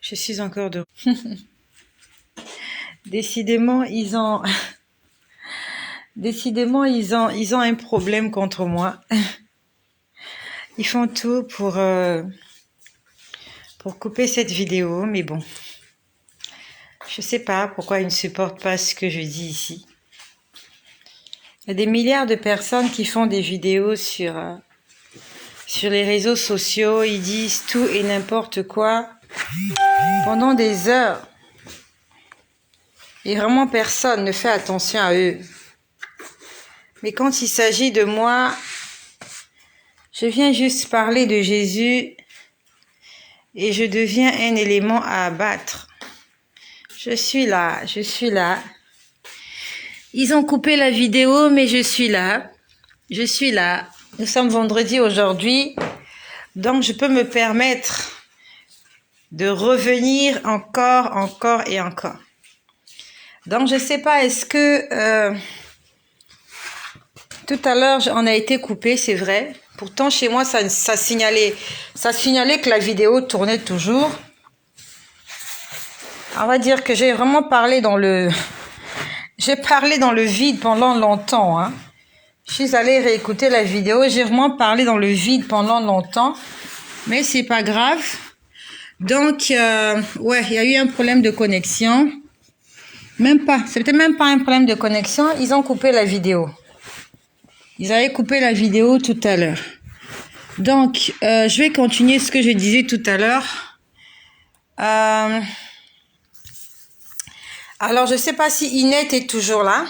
Je suis encore de... Décidément, ils ont un problème contre moi. Ils font tout pour couper cette vidéo, mais bon. Je sais pas pourquoi ils ne supportent pas ce que je dis ici. Il y a des milliards de personnes qui font des vidéos sur les réseaux sociaux. Ils disent tout et n'importe quoi pendant des heures. Et vraiment personne ne fait attention à eux. Mais quand il s'agit de moi, je viens juste parler de Jésus et je deviens un élément à abattre. Je suis là. Ils ont coupé la vidéo, mais je suis là. Nous sommes vendredi aujourd'hui, donc je peux me permettre de revenir encore et encore. Donc je sais pas, est-ce que tout à l'heure on a été coupé, c'est vrai. Pourtant chez moi ça signalait que la vidéo tournait toujours. On va dire que j'ai vraiment parlé j'ai parlé dans le vide pendant longtemps. Hein. Je suis allée réécouter la vidéo, j'ai vraiment parlé dans le vide pendant longtemps, mais c'est pas grave. Donc ouais, il y a eu un problème de connexion. C'était même pas un problème de connexion, ils ont coupé la vidéo. Ils avaient coupé la vidéo tout à l'heure. Donc, je vais continuer ce que je disais tout à l'heure. Alors, je ne sais pas si Inette est toujours là.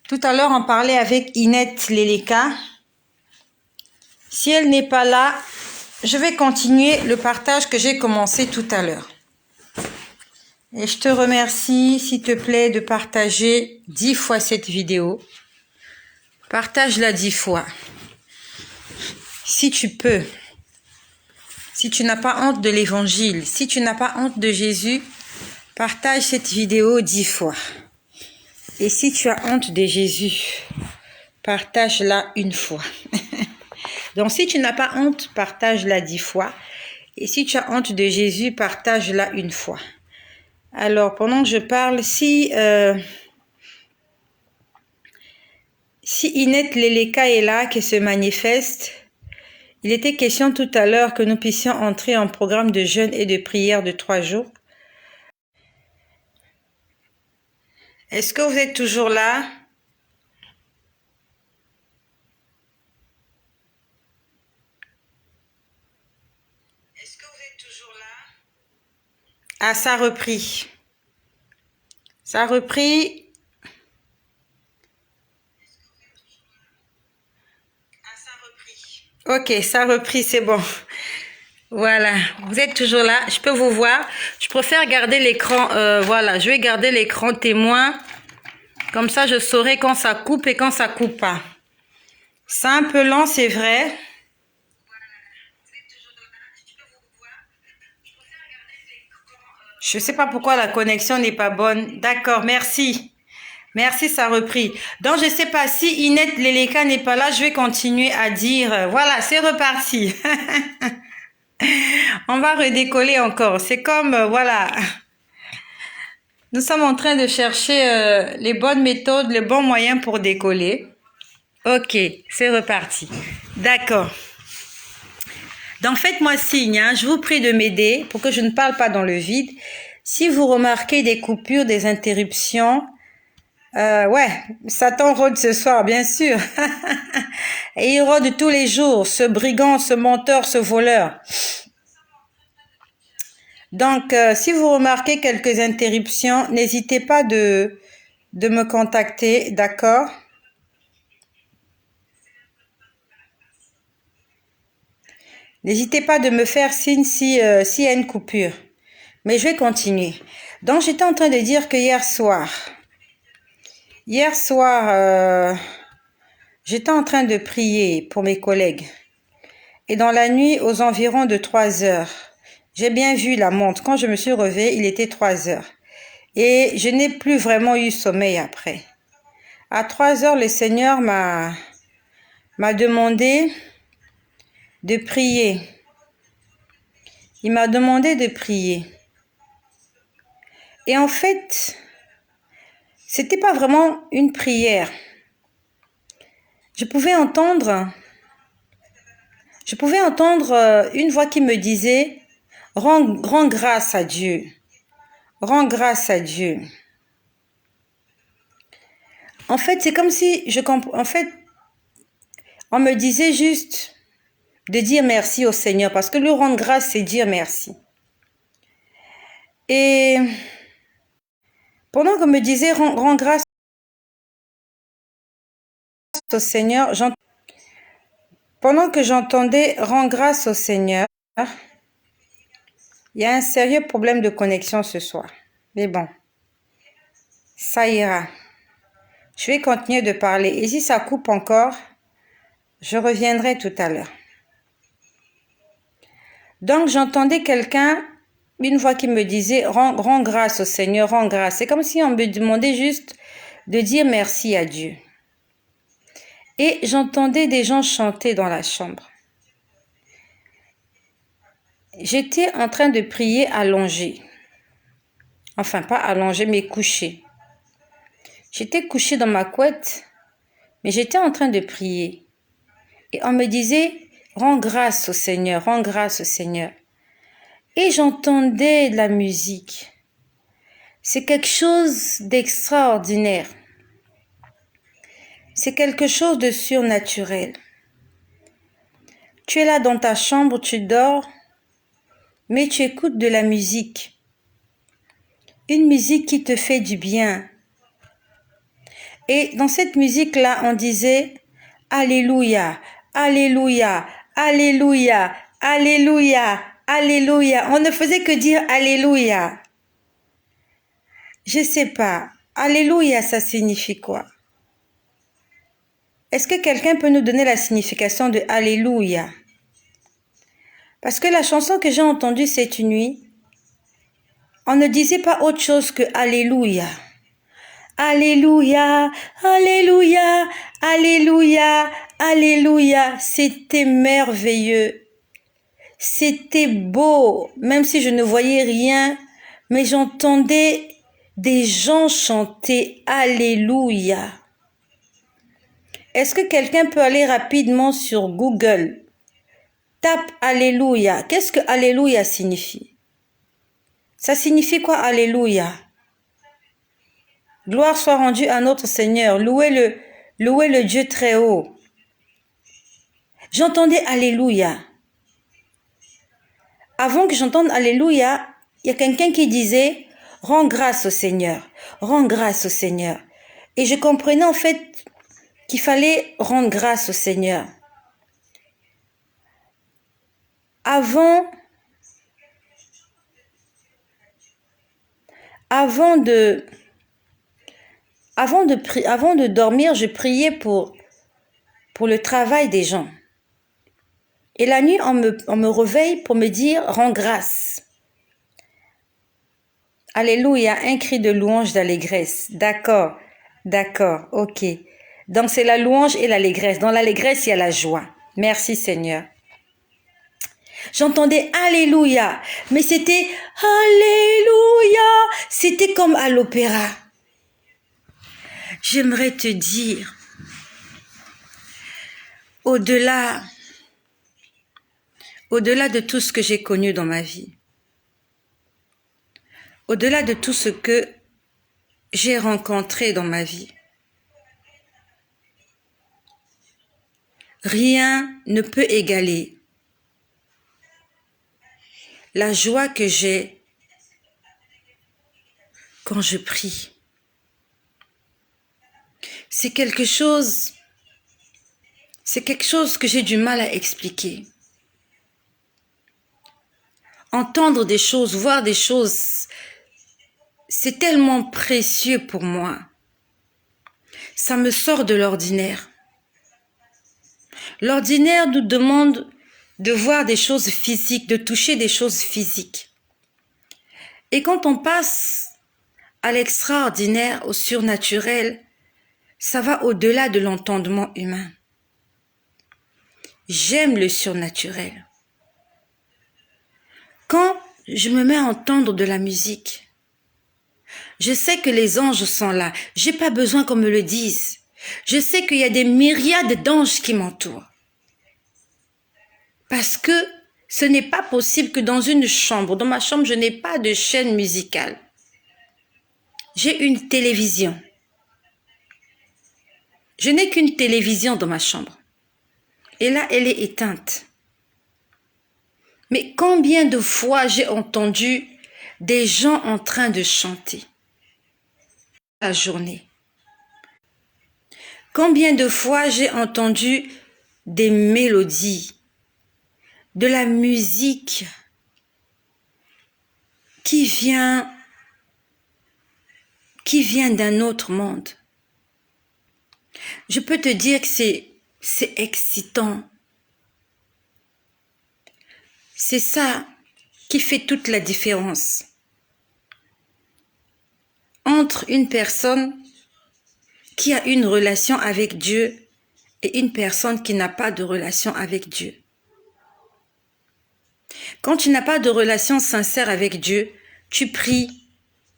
Tout à l'heure, on parlait avec Inette Leleka. Si elle n'est pas là, je vais continuer le partage que j'ai commencé tout à l'heure. Et je te remercie, s'il te plaît, de partager 10 fois cette vidéo. Partage-la 10 fois. Si tu peux. Si tu n'as pas honte de l'évangile, si tu n'as pas honte de Jésus, partage cette vidéo 10 fois. Et si tu as honte de Jésus, partage-la 1 fois. Donc si tu n'as pas honte, partage-la 10 fois. Et si tu as honte de Jésus, partage-la 1 fois. Alors pendant que je parle, si Inette Leleka est là, qui se manifeste, il était question tout à l'heure que nous puissions entrer en programme de jeûne et de prière de 3 jours. Est-ce que vous êtes toujours là? Est-ce que vous êtes toujours là? Ah, ça a repris. Ça a repris. Ok, ça a repris, c'est bon. Voilà, vous êtes toujours là, je peux vous voir. Je préfère garder l'écran, voilà, je vais garder l'écran témoin. Comme ça, je saurai quand ça coupe et quand ça coupe pas. C'est un peu lent, c'est vrai. Je sais pas pourquoi la connexion n'est pas bonne. D'accord, merci. Merci, ça a repris. Donc, je sais pas si Inette Leleka n'est pas là, je vais continuer à dire. Voilà, c'est reparti. On va redécoller encore. C'est comme, voilà. Nous sommes en train de chercher les bonnes méthodes, les bons moyens pour décoller. Ok, c'est reparti. D'accord. Donc, faites-moi signe. Hein. Je vous prie de m'aider pour que je ne parle pas dans le vide. Si vous remarquez des coupures, des interruptions, ouais, Satan rôde ce soir, bien sûr. Et il rôde tous les jours, ce brigand, ce menteur, ce voleur. Donc, si vous remarquez quelques interruptions, n'hésitez pas de me contacter, d'accord? N'hésitez pas de me faire signe s'il y a une coupure. Mais je vais continuer. Donc, j'étais en train de dire que hier soir, j'étais en train de prier pour mes collègues. Et dans la nuit, aux environs de 3 heures, j'ai bien vu la montre. Quand je me suis réveillée, il était 3 heures. Et je n'ai plus vraiment eu sommeil après. À 3 heures, le Seigneur m'a demandé de prier. il m'a demandé de prier. Et en fait, c'était pas vraiment une prière. Je pouvais entendre une voix qui me disait « Rends grâce à Dieu. Rends grâce à Dieu. » En fait, c'est comme si on me disait juste de dire merci au Seigneur parce que lui rendre grâce, c'est dire merci. Et pendant qu'on me disait rends grâce au Seigneur, pendant que j'entendais rends grâce au Seigneur, il y a un sérieux problème de connexion ce soir. Mais bon, ça ira. Je vais continuer de parler. Et si ça coupe encore, je reviendrai tout à l'heure. Donc, j'entendais une voix qui me disait rends grâce au Seigneur, rends grâce. C'est comme si on me demandait juste de dire merci à Dieu. Et j'entendais des gens chanter dans la chambre. J'étais en train de prier allongée. Enfin, pas allongée, mais couchée. J'étais couchée dans ma couette, mais j'étais en train de prier. Et on me disait, rends grâce au Seigneur, rends grâce au Seigneur. Et j'entendais de la musique. C'est quelque chose d'extraordinaire. C'est quelque chose de surnaturel. Tu es là dans ta chambre, tu dors, mais tu écoutes de la musique. Une musique qui te fait du bien. Et dans cette musique-là, on disait Alléluia, Alléluia, Alléluia, Alléluia, Alléluia. On ne faisait que dire Alléluia. Je sais pas. Alléluia, ça signifie quoi? Est-ce que quelqu'un peut nous donner la signification de Alléluia? Parce que la chanson que j'ai entendue cette nuit, on ne disait pas autre chose que Alléluia. Alléluia, Alléluia, Alléluia, Alléluia. C'était merveilleux. C'était beau, même si je ne voyais rien, mais j'entendais des gens chanter Alléluia. Est-ce que quelqu'un peut aller rapidement sur Google? Tape Alléluia. Qu'est-ce que Alléluia signifie? Ça signifie quoi Alléluia? Gloire soit rendue à notre Seigneur. Louez le Dieu très haut. J'entendais Alléluia. Avant que j'entende Alléluia, il y a quelqu'un qui disait « Rends grâce au Seigneur, rends grâce au Seigneur ». Et je comprenais en fait qu'il fallait rendre grâce au Seigneur. Avant de dormir, je priais pour le travail des gens. Et la nuit, on me réveille pour me dire « Rends grâce ». Alléluia, un cri de louange d'allégresse. D'accord, ok. Donc c'est la louange et l'allégresse. Dans l'allégresse, il y a la joie. Merci Seigneur. J'entendais Alléluia, mais c'était Alléluia. C'était comme à l'opéra. J'aimerais te dire, au-delà de tout ce que j'ai connu dans ma vie, au-delà de tout ce que j'ai rencontré dans ma vie, rien ne peut égaler la joie que j'ai quand je prie. C'est quelque chose que j'ai du mal à expliquer. Entendre des choses, voir des choses, c'est tellement précieux pour moi. Ça me sort de l'ordinaire. L'ordinaire nous demande de voir des choses physiques, de toucher des choses physiques. Et quand on passe à l'extraordinaire, au surnaturel, ça va au-delà de l'entendement humain. J'aime le surnaturel. Quand je me mets à entendre de la musique, je sais que les anges sont là. J'ai pas besoin qu'on me le dise. Je sais qu'il y a des myriades d'anges qui m'entourent. Parce que ce n'est pas possible que dans une chambre, dans ma chambre, je n'ai pas de chaîne musicale. J'ai une télévision. Je n'ai qu'une télévision dans ma chambre. Et là, elle est éteinte. Mais combien de fois j'ai entendu des gens en train de chanter la journée? Combien de fois j'ai entendu des mélodies, de la musique qui vient d'un autre monde. Je peux te dire que c'est excitant. C'est ça qui fait toute la différence entre une personne qui a une relation avec Dieu et une personne qui n'a pas de relation avec Dieu. Quand tu n'as pas de relation sincère avec Dieu, tu pries,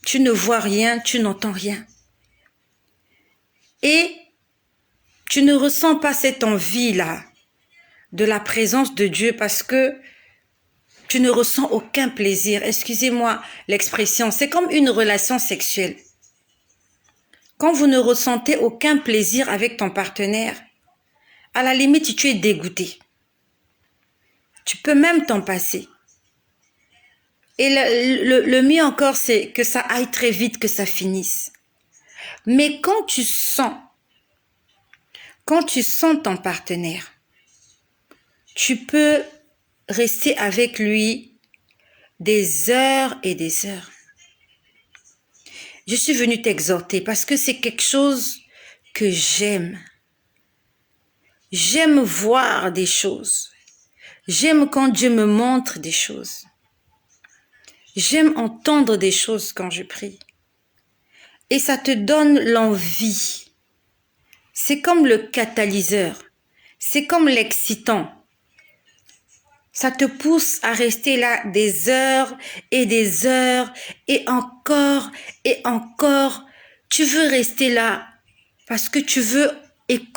tu ne vois rien, tu n'entends rien. Et tu ne ressens pas cette envie-là de la présence de Dieu parce que tu ne ressens aucun plaisir. Excusez-moi l'expression, c'est comme une relation sexuelle. Quand vous ne ressentez aucun plaisir avec ton partenaire, à la limite, tu es dégoûté. Tu peux même t'en passer. Et le mieux encore, c'est que ça aille très vite, que ça finisse. Mais quand tu sens ton partenaire, tu peux rester avec lui des heures et des heures. Je suis venue t'exhorter parce que c'est quelque chose que j'aime. J'aime voir des choses. J'aime quand Dieu me montre des choses. J'aime entendre des choses quand je prie. Et ça te donne l'envie. C'est comme le catalyseur. C'est comme l'excitant. Ça te pousse à rester là des heures et encore et encore. Tu veux rester là parce que tu veux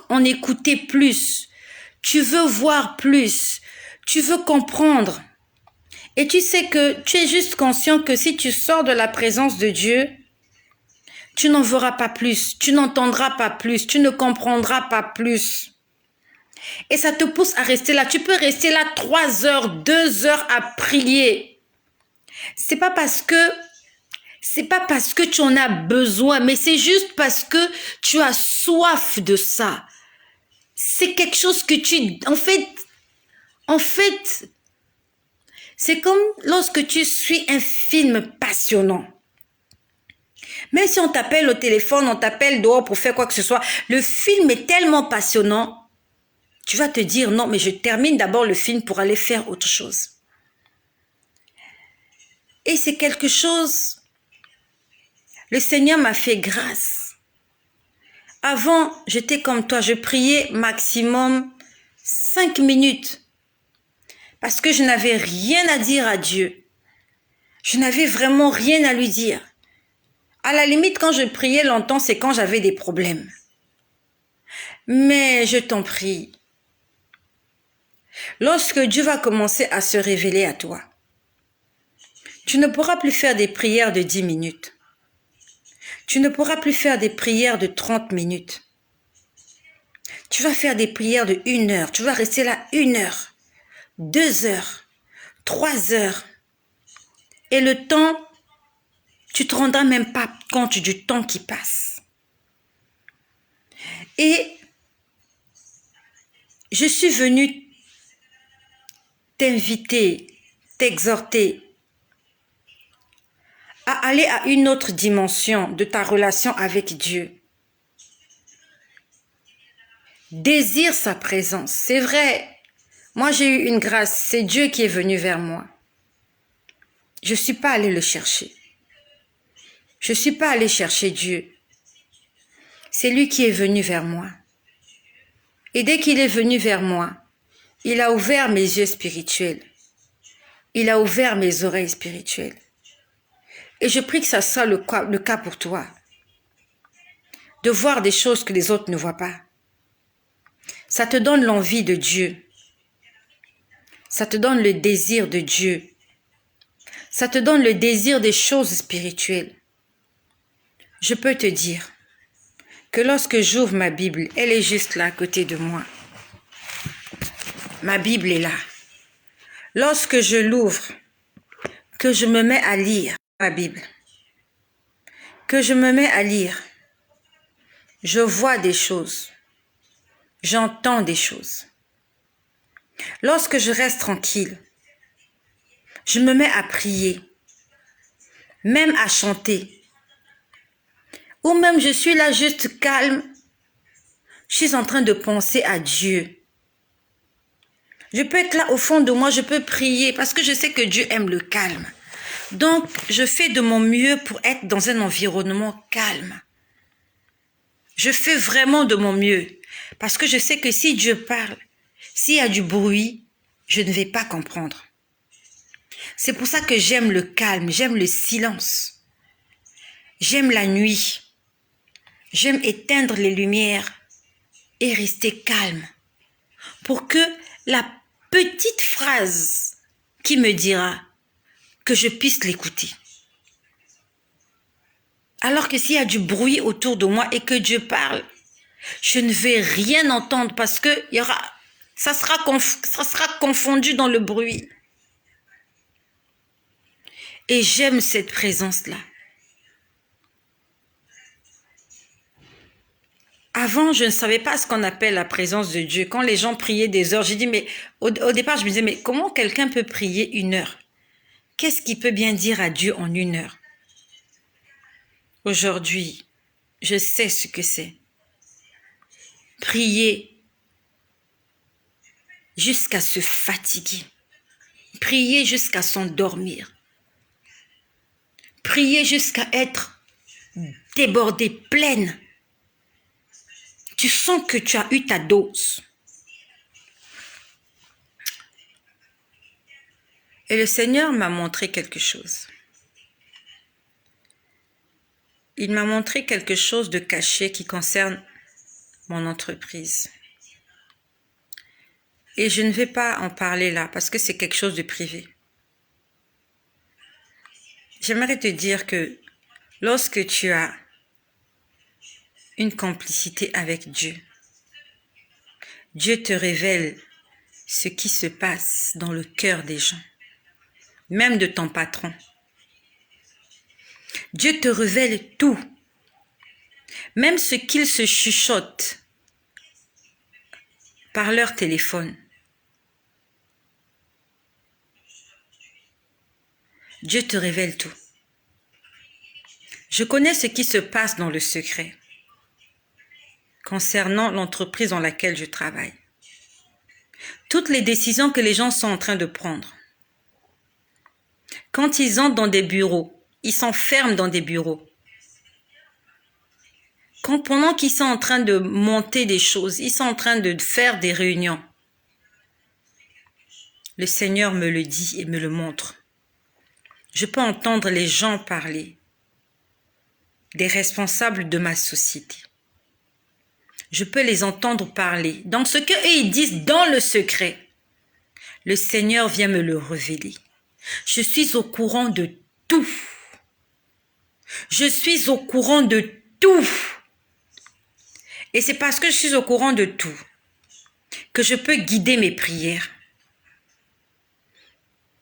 en écouter plus. Tu veux voir plus. Tu veux comprendre. Et tu sais que tu es juste conscient que si tu sors de la présence de Dieu, tu n'en verras pas plus, tu n'entendras pas plus, tu ne comprendras pas plus. Et ça te pousse à rester là. Tu peux rester là 3 heures, 2 heures à prier. C'est pas parce que tu en as besoin, mais c'est juste parce que tu as soif de ça. C'est quelque chose que en fait, c'est comme lorsque tu suis un film passionnant. Même si on t'appelle au téléphone, on t'appelle dehors pour faire quoi que ce soit, le film est tellement passionnant, tu vas te dire non, mais je termine d'abord le film pour aller faire autre chose. Et c'est quelque chose, le Seigneur m'a fait grâce. Avant, j'étais comme toi, je priais maximum 5 minutes parce que je n'avais rien à dire à Dieu. Je n'avais vraiment rien à lui dire. À la limite, quand je priais longtemps, c'est quand j'avais des problèmes. Mais je t'en prie, lorsque Dieu va commencer à se révéler à toi, tu ne pourras plus faire des prières de 10 minutes. Tu ne pourras plus faire des prières de 30 minutes. Tu vas faire des prières de 1 heure. Tu vas rester là 1 heure, 2 heures, 3 heures. Et le temps, tu ne te rendras même pas compte du temps qui passe. Et je suis venue t'inviter, t'exhorter à aller à une autre dimension de ta relation avec Dieu. Désire sa présence. C'est vrai, moi j'ai eu une grâce, c'est Dieu qui est venu vers moi. Je ne suis pas allée le chercher. Je ne suis pas allée chercher Dieu. C'est lui qui est venu vers moi. Et dès qu'il est venu vers moi, il a ouvert mes yeux spirituels. Il a ouvert mes oreilles spirituelles. Et je prie que ça soit le cas pour toi. De voir des choses que les autres ne voient pas. Ça te donne l'envie de Dieu. Ça te donne le désir de Dieu. Ça te donne le désir des choses spirituelles. Je peux te dire que lorsque j'ouvre ma Bible, elle est juste là à côté de moi. Ma Bible est là. Lorsque je l'ouvre, que je me mets à lire ma Bible, que je me mets à lire, je vois des choses, j'entends des choses. Lorsque je reste tranquille, je me mets à prier, même à chanter. Ou même je suis là juste calme, je suis en train de penser à Dieu. Je peux être là au fond de moi, je peux prier parce que je sais que Dieu aime le calme. Donc, je fais de mon mieux pour être dans un environnement calme. Je fais vraiment de mon mieux parce que je sais que si Dieu parle, s'il y a du bruit, je ne vais pas comprendre. C'est pour ça que j'aime le calme, j'aime le silence. J'aime la nuit. J'aime éteindre les lumières et rester calme pour que la petite phrase qui me dira que je puisse l'écouter. Alors que s'il y a du bruit autour de moi et que Dieu parle, je ne vais rien entendre parce que ça sera confondu dans le bruit. Et j'aime cette présence-là. Avant, je ne savais pas ce qu'on appelle la présence de Dieu. Quand les gens priaient des heures, j'ai dit, mais au départ, je me disais, mais comment quelqu'un peut prier 1 heure? Qu'est-ce qu'il peut bien dire à Dieu en 1 heure? Aujourd'hui, je sais ce que c'est. Prier jusqu'à se fatiguer. Prier jusqu'à s'endormir. Prier jusqu'à être débordé, pleine. Tu sens que tu as eu ta dose. Et le Seigneur m'a montré quelque chose. Il m'a montré quelque chose de caché qui concerne mon entreprise. Et je ne vais pas en parler là parce que c'est quelque chose de privé. J'aimerais te dire que lorsque tu as une complicité avec Dieu, Dieu te révèle ce qui se passe dans le cœur des gens, même de ton patron. Dieu te révèle tout, même ce qu'ils se chuchotent par leur téléphone. Dieu te révèle tout. Je connais ce qui se passe dans le secret concernant l'entreprise dans laquelle je travaille. Toutes les décisions que les gens sont en train de prendre. Quand ils entrent dans des bureaux, ils s'enferment dans des bureaux. Pendant qu'ils sont en train de monter des choses, ils sont en train de faire des réunions. Le Seigneur me le dit et me le montre. Je peux entendre les gens parler, des responsables de ma société. Je peux les entendre parler. Dans ce qu'eux ils disent dans le secret, le Seigneur vient me le révéler. Je suis au courant de tout. Je suis au courant de tout. Et c'est parce que je suis au courant de tout que je peux guider mes prières.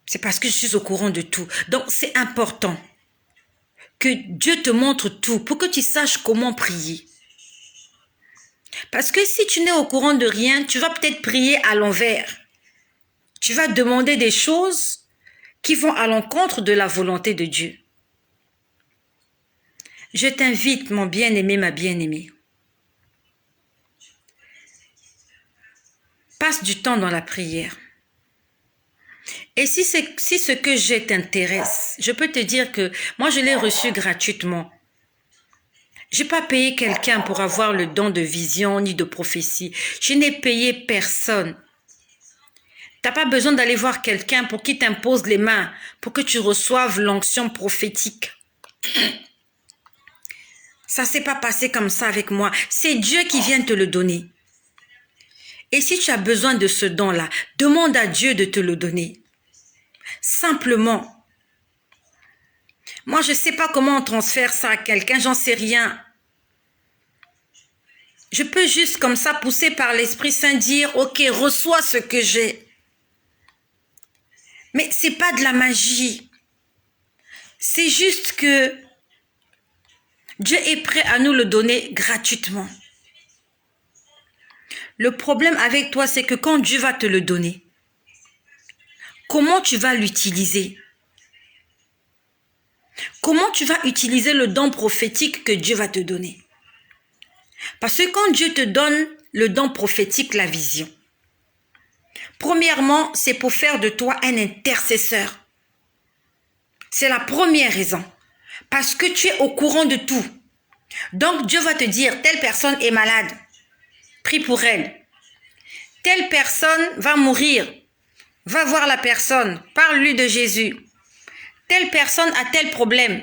C'est parce que je suis au courant de tout. Donc c'est important que Dieu te montre tout pour que tu saches comment prier. Parce que si tu n'es au courant de rien, tu vas peut-être prier à l'envers. Tu vas demander des choses qui vont à l'encontre de la volonté de Dieu. Je t'invite, mon bien-aimé, ma bien-aimée. Passe du temps dans la prière. Et si ce que j'ai t'intéresse, je peux te dire que moi, je l'ai reçu gratuitement. Je n'ai pas payé quelqu'un pour avoir le don de vision ni de prophétie. Je n'ai payé personne. Tu n'as pas besoin d'aller voir quelqu'un pour qu'il t'impose les mains, pour que tu reçoives l'onction prophétique. Ça ne s'est pas passé comme ça avec moi. C'est Dieu qui vient te le donner. Et si tu as besoin de ce don-là, demande à Dieu de te le donner. Simplement. Moi, je ne sais pas comment on transfère ça à quelqu'un, j'en sais rien. Je peux juste comme ça pousser par l'Esprit Saint dire, ok, reçois ce que j'ai. Mais ce n'est pas de la magie. C'est juste que Dieu est prêt à nous le donner gratuitement. Le problème avec toi, c'est que quand Dieu va te le donner, comment tu vas l'utiliser? Comment tu vas utiliser le don prophétique que Dieu va te donner? Parce que quand Dieu te donne le don prophétique, la vision, premièrement, c'est pour faire de toi un intercesseur. C'est la première raison. Parce que tu es au courant de tout. Donc Dieu va te dire, telle personne est malade. Prie pour elle. Telle personne va mourir. Va voir la personne. Parle-lui de Jésus. Telle personne a tel problème.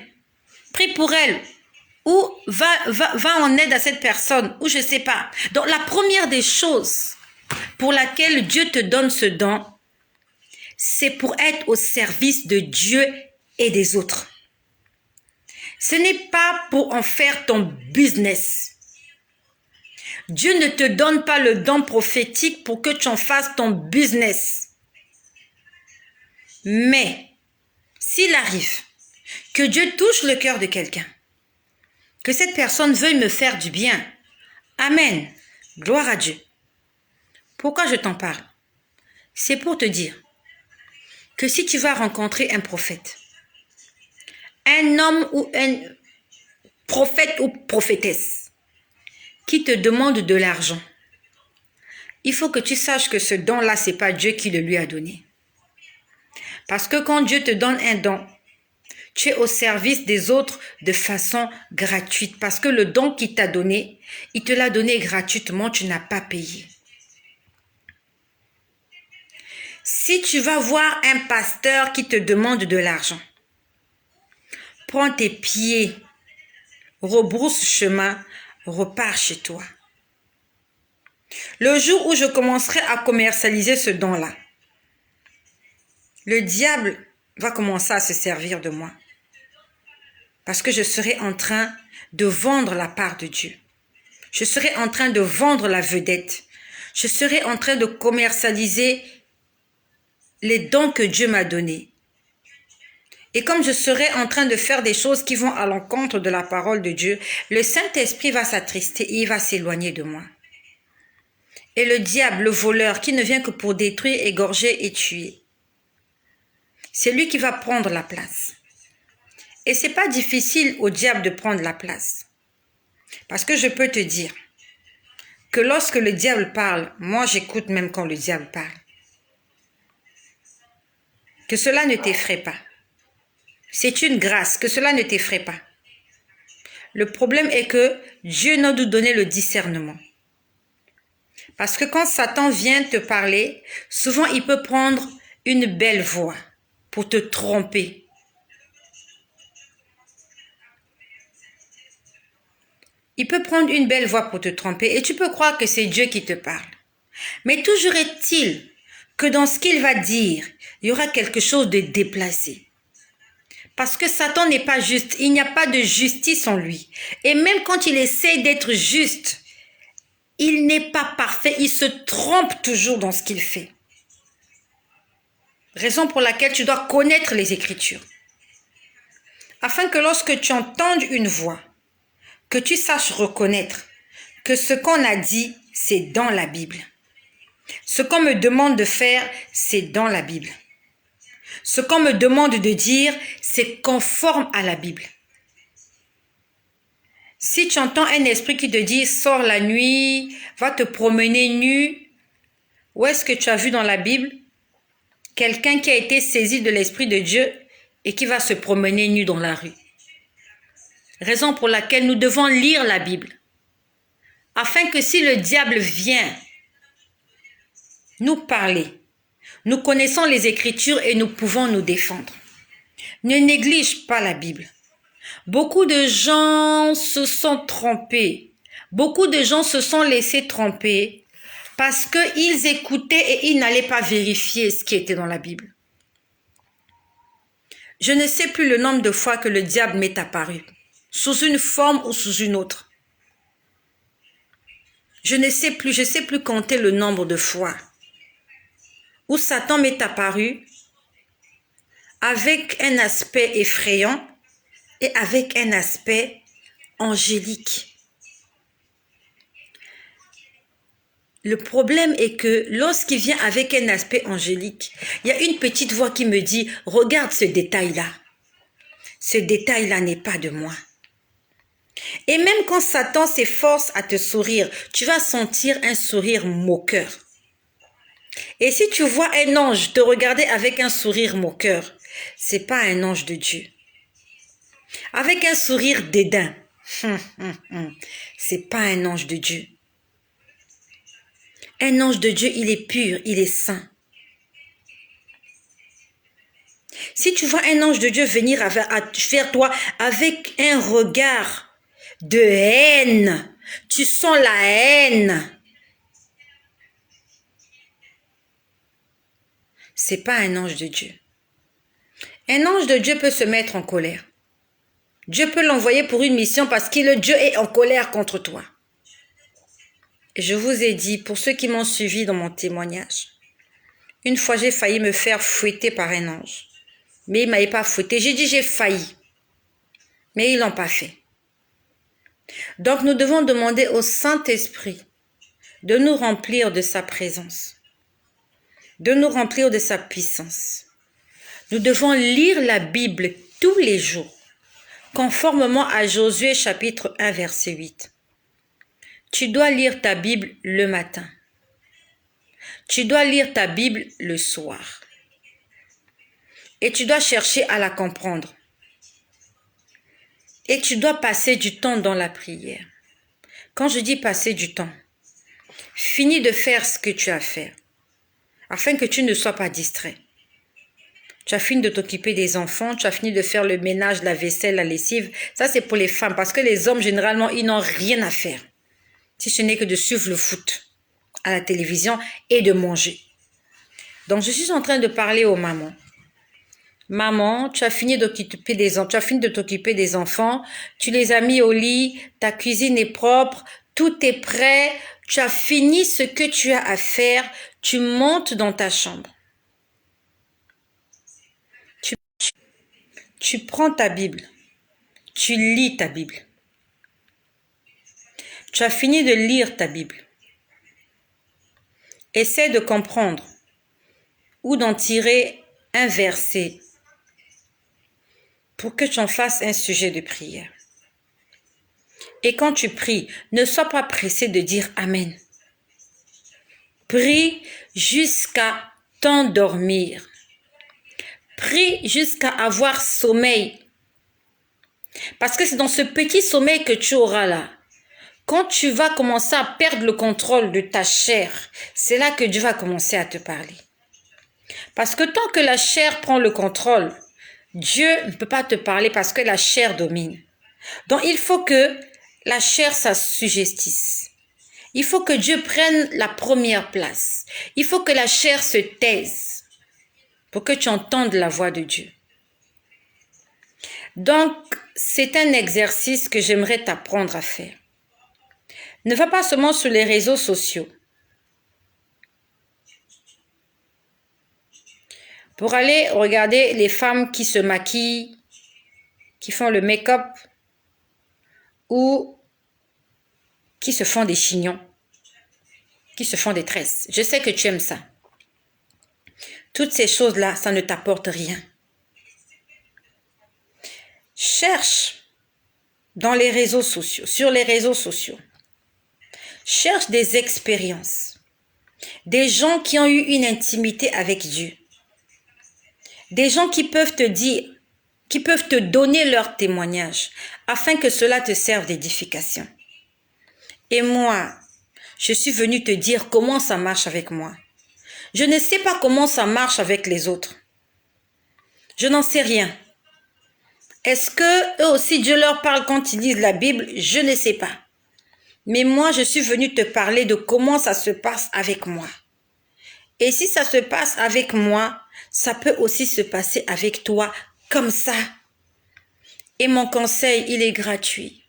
Prie pour elle. Ou va en aide à cette personne. Ou je ne sais pas. Donc la première des choses pour laquelle Dieu te donne ce don, c'est pour être au service de Dieu et des autres. Ce n'est pas pour en faire ton business. Dieu ne te donne pas le don prophétique pour que tu en fasses ton business. Mais, s'il arrive que Dieu touche le cœur de quelqu'un, que cette personne veuille me faire du bien, amen, gloire à Dieu. Pourquoi je t'en parle? C'est pour te dire que si tu vas rencontrer un prophète, un homme ou un prophète ou prophétesse, qui te demande de l'argent, il faut que tu saches que ce don-là, ce n'est pas Dieu qui le lui a donné. Parce que quand Dieu te donne un don, tu es au service des autres de façon gratuite. Parce que le don qu'il t'a donné, il te l'a donné gratuitement, tu n'as pas payé. Si tu vas voir un pasteur qui te demande de l'argent, prends tes pieds, rebrousse chemin, repars chez toi. Le jour où je commencerai à commercialiser ce don-là, le diable va commencer à se servir de moi. Parce que je serai en train de vendre la part de Dieu. Je serai en train de vendre la vedette. Je serai en train de commercialiser les dons que Dieu m'a donnés. Et comme je serai en train de faire des choses qui vont à l'encontre de la parole de Dieu, le Saint-Esprit va s'attrister et il va s'éloigner de moi. Et le diable, le voleur, qui ne vient que pour détruire, égorger et tuer, c'est lui qui va prendre la place. Et ce n'est pas difficile au diable de prendre la place. Parce que je peux te dire que lorsque le diable parle, moi j'écoute même quand le diable parle. Que cela ne t'effraie pas. C'est une grâce, que cela ne t'effraie pas. Le problème est que Dieu doit nous donner le discernement. Parce que quand Satan vient te parler, souvent il peut prendre une belle voix pour te tromper. Il peut prendre une belle voix pour te tromper et tu peux croire que c'est Dieu qui te parle. Mais toujours est-il que dans ce qu'il va dire, il y aura quelque chose de déplacé. Parce que Satan n'est pas juste, il n'y a pas de justice en lui. Et même quand il essaie d'être juste, il n'est pas parfait, il se trompe toujours dans ce qu'il fait. Raison pour laquelle tu dois connaître les Écritures. Afin que lorsque tu entendes une voix, que tu saches reconnaître que ce qu'on a dit, c'est dans la Bible. Ce qu'on me demande de faire, c'est dans la Bible. Ce qu'on me demande de dire, c'est conforme à la Bible. Si tu entends un esprit qui te dit « sors la nuit, va te promener nu », où est-ce que tu as vu dans la Bible quelqu'un qui a été saisi de l'Esprit de Dieu et qui va se promener nu dans la rue? Raison pour laquelle nous devons lire la Bible, afin que si le diable vient nous parler, Nous connaissons les Écritures et nous pouvons nous défendre. Ne néglige pas la Bible. Beaucoup de gens se sont trompés. Beaucoup de gens se sont laissés tromper parce qu'ils écoutaient et ils n'allaient pas vérifier ce qui était dans la Bible. Je ne sais plus le nombre de fois que le diable m'est apparu, sous une forme ou sous une autre. Je ne sais plus, je ne sais plus compter le nombre de fois où Satan m'est apparu avec un aspect effrayant et avec un aspect angélique. Le problème est que lorsqu'il vient avec un aspect angélique, il y a une petite voix qui me dit « Regarde ce détail-là. Ce détail-là n'est pas de moi. » Et même quand Satan s'efforce à te sourire, tu vas sentir un sourire moqueur. Et si tu vois un ange te regarder avec un sourire moqueur, c'est pas un ange de Dieu. Avec un sourire dédain, c'est pas un ange de Dieu. Un ange de Dieu, il est pur, il est saint. Si tu vois un ange de Dieu venir vers toi avec un regard de haine, tu sens la haine. C'est pas un ange de Dieu. Un ange de Dieu peut se mettre en colère. Dieu peut l'envoyer pour une mission parce que Dieu est en colère contre toi. Et je vous ai dit, pour ceux qui m'ont suivi dans mon témoignage, une fois j'ai failli me faire fouetter par un ange. Mais il ne m'avait pas fouetté. J'ai dit j'ai failli. Mais ils ne l'ont pas fait. Donc nous devons demander au Saint-Esprit de nous remplir de sa présence, de nous remplir de sa puissance. Nous devons lire la Bible tous les jours, conformément à Josué chapitre 1 verset 8. Tu dois lire ta Bible le matin. Tu dois lire ta Bible le soir. Et tu dois chercher à la comprendre. Et tu dois passer du temps dans la prière. Quand je dis passer du temps, finis de faire ce que tu as à faire, afin que tu ne sois pas distrait. Tu as fini de t'occuper des enfants, tu as fini de faire le ménage, la vaisselle, la lessive. Ça, c'est pour les femmes, parce que les hommes, généralement, ils n'ont rien à faire. Si ce n'est que de suivre le foot à la télévision et de manger. Donc, je suis en train de parler aux mamans. Maman, tu as fini de t'occuper des enfants, tu les as mis au lit, ta cuisine est propre, tout est prêt, tu as fini ce que tu as à faire, tu montes dans ta chambre. Tu prends ta Bible, tu lis ta Bible. Tu as fini de lire ta Bible. Essaie de comprendre ou d'en tirer un verset pour que tu en fasses un sujet de prière. Et quand tu pries, ne sois pas pressé de dire Amen. Prie jusqu'à t'endormir. Prie jusqu'à avoir sommeil. Parce que c'est dans ce petit sommeil que tu auras là. Quand tu vas commencer à perdre le contrôle de ta chair, c'est là que Dieu va commencer à te parler. Parce que tant que la chair prend le contrôle, Dieu ne peut pas te parler parce que la chair domine. Donc il faut que la chair s'assujettisse. Il faut que Dieu prenne la première place. Il faut que la chair se taise pour que tu entendes la voix de Dieu. Donc, c'est un exercice que j'aimerais t'apprendre à faire. Ne va pas seulement sur les réseaux sociaux pour aller regarder les femmes qui se maquillent, qui font le make-up ou qui se font des chignons, qui se font des tresses. Je sais que tu aimes ça. Toutes ces choses-là, ça ne t'apporte rien. Cherche dans les réseaux sociaux, sur les réseaux sociaux. Cherche des expériences, des gens qui ont eu une intimité avec Dieu, des gens qui peuvent te dire, qui peuvent te donner leur témoignage, afin que cela te serve d'édification. Et moi, je suis venue te dire comment ça marche avec moi. Je ne sais pas comment ça marche avec les autres. Je n'en sais rien. Est-ce que eux aussi Dieu leur parle quand ils lisent la Bible? Je ne sais pas. Mais moi, je suis venue te parler de comment ça se passe avec moi. Et si ça se passe avec moi, ça peut aussi se passer avec toi comme ça. Et mon conseil, il est gratuit.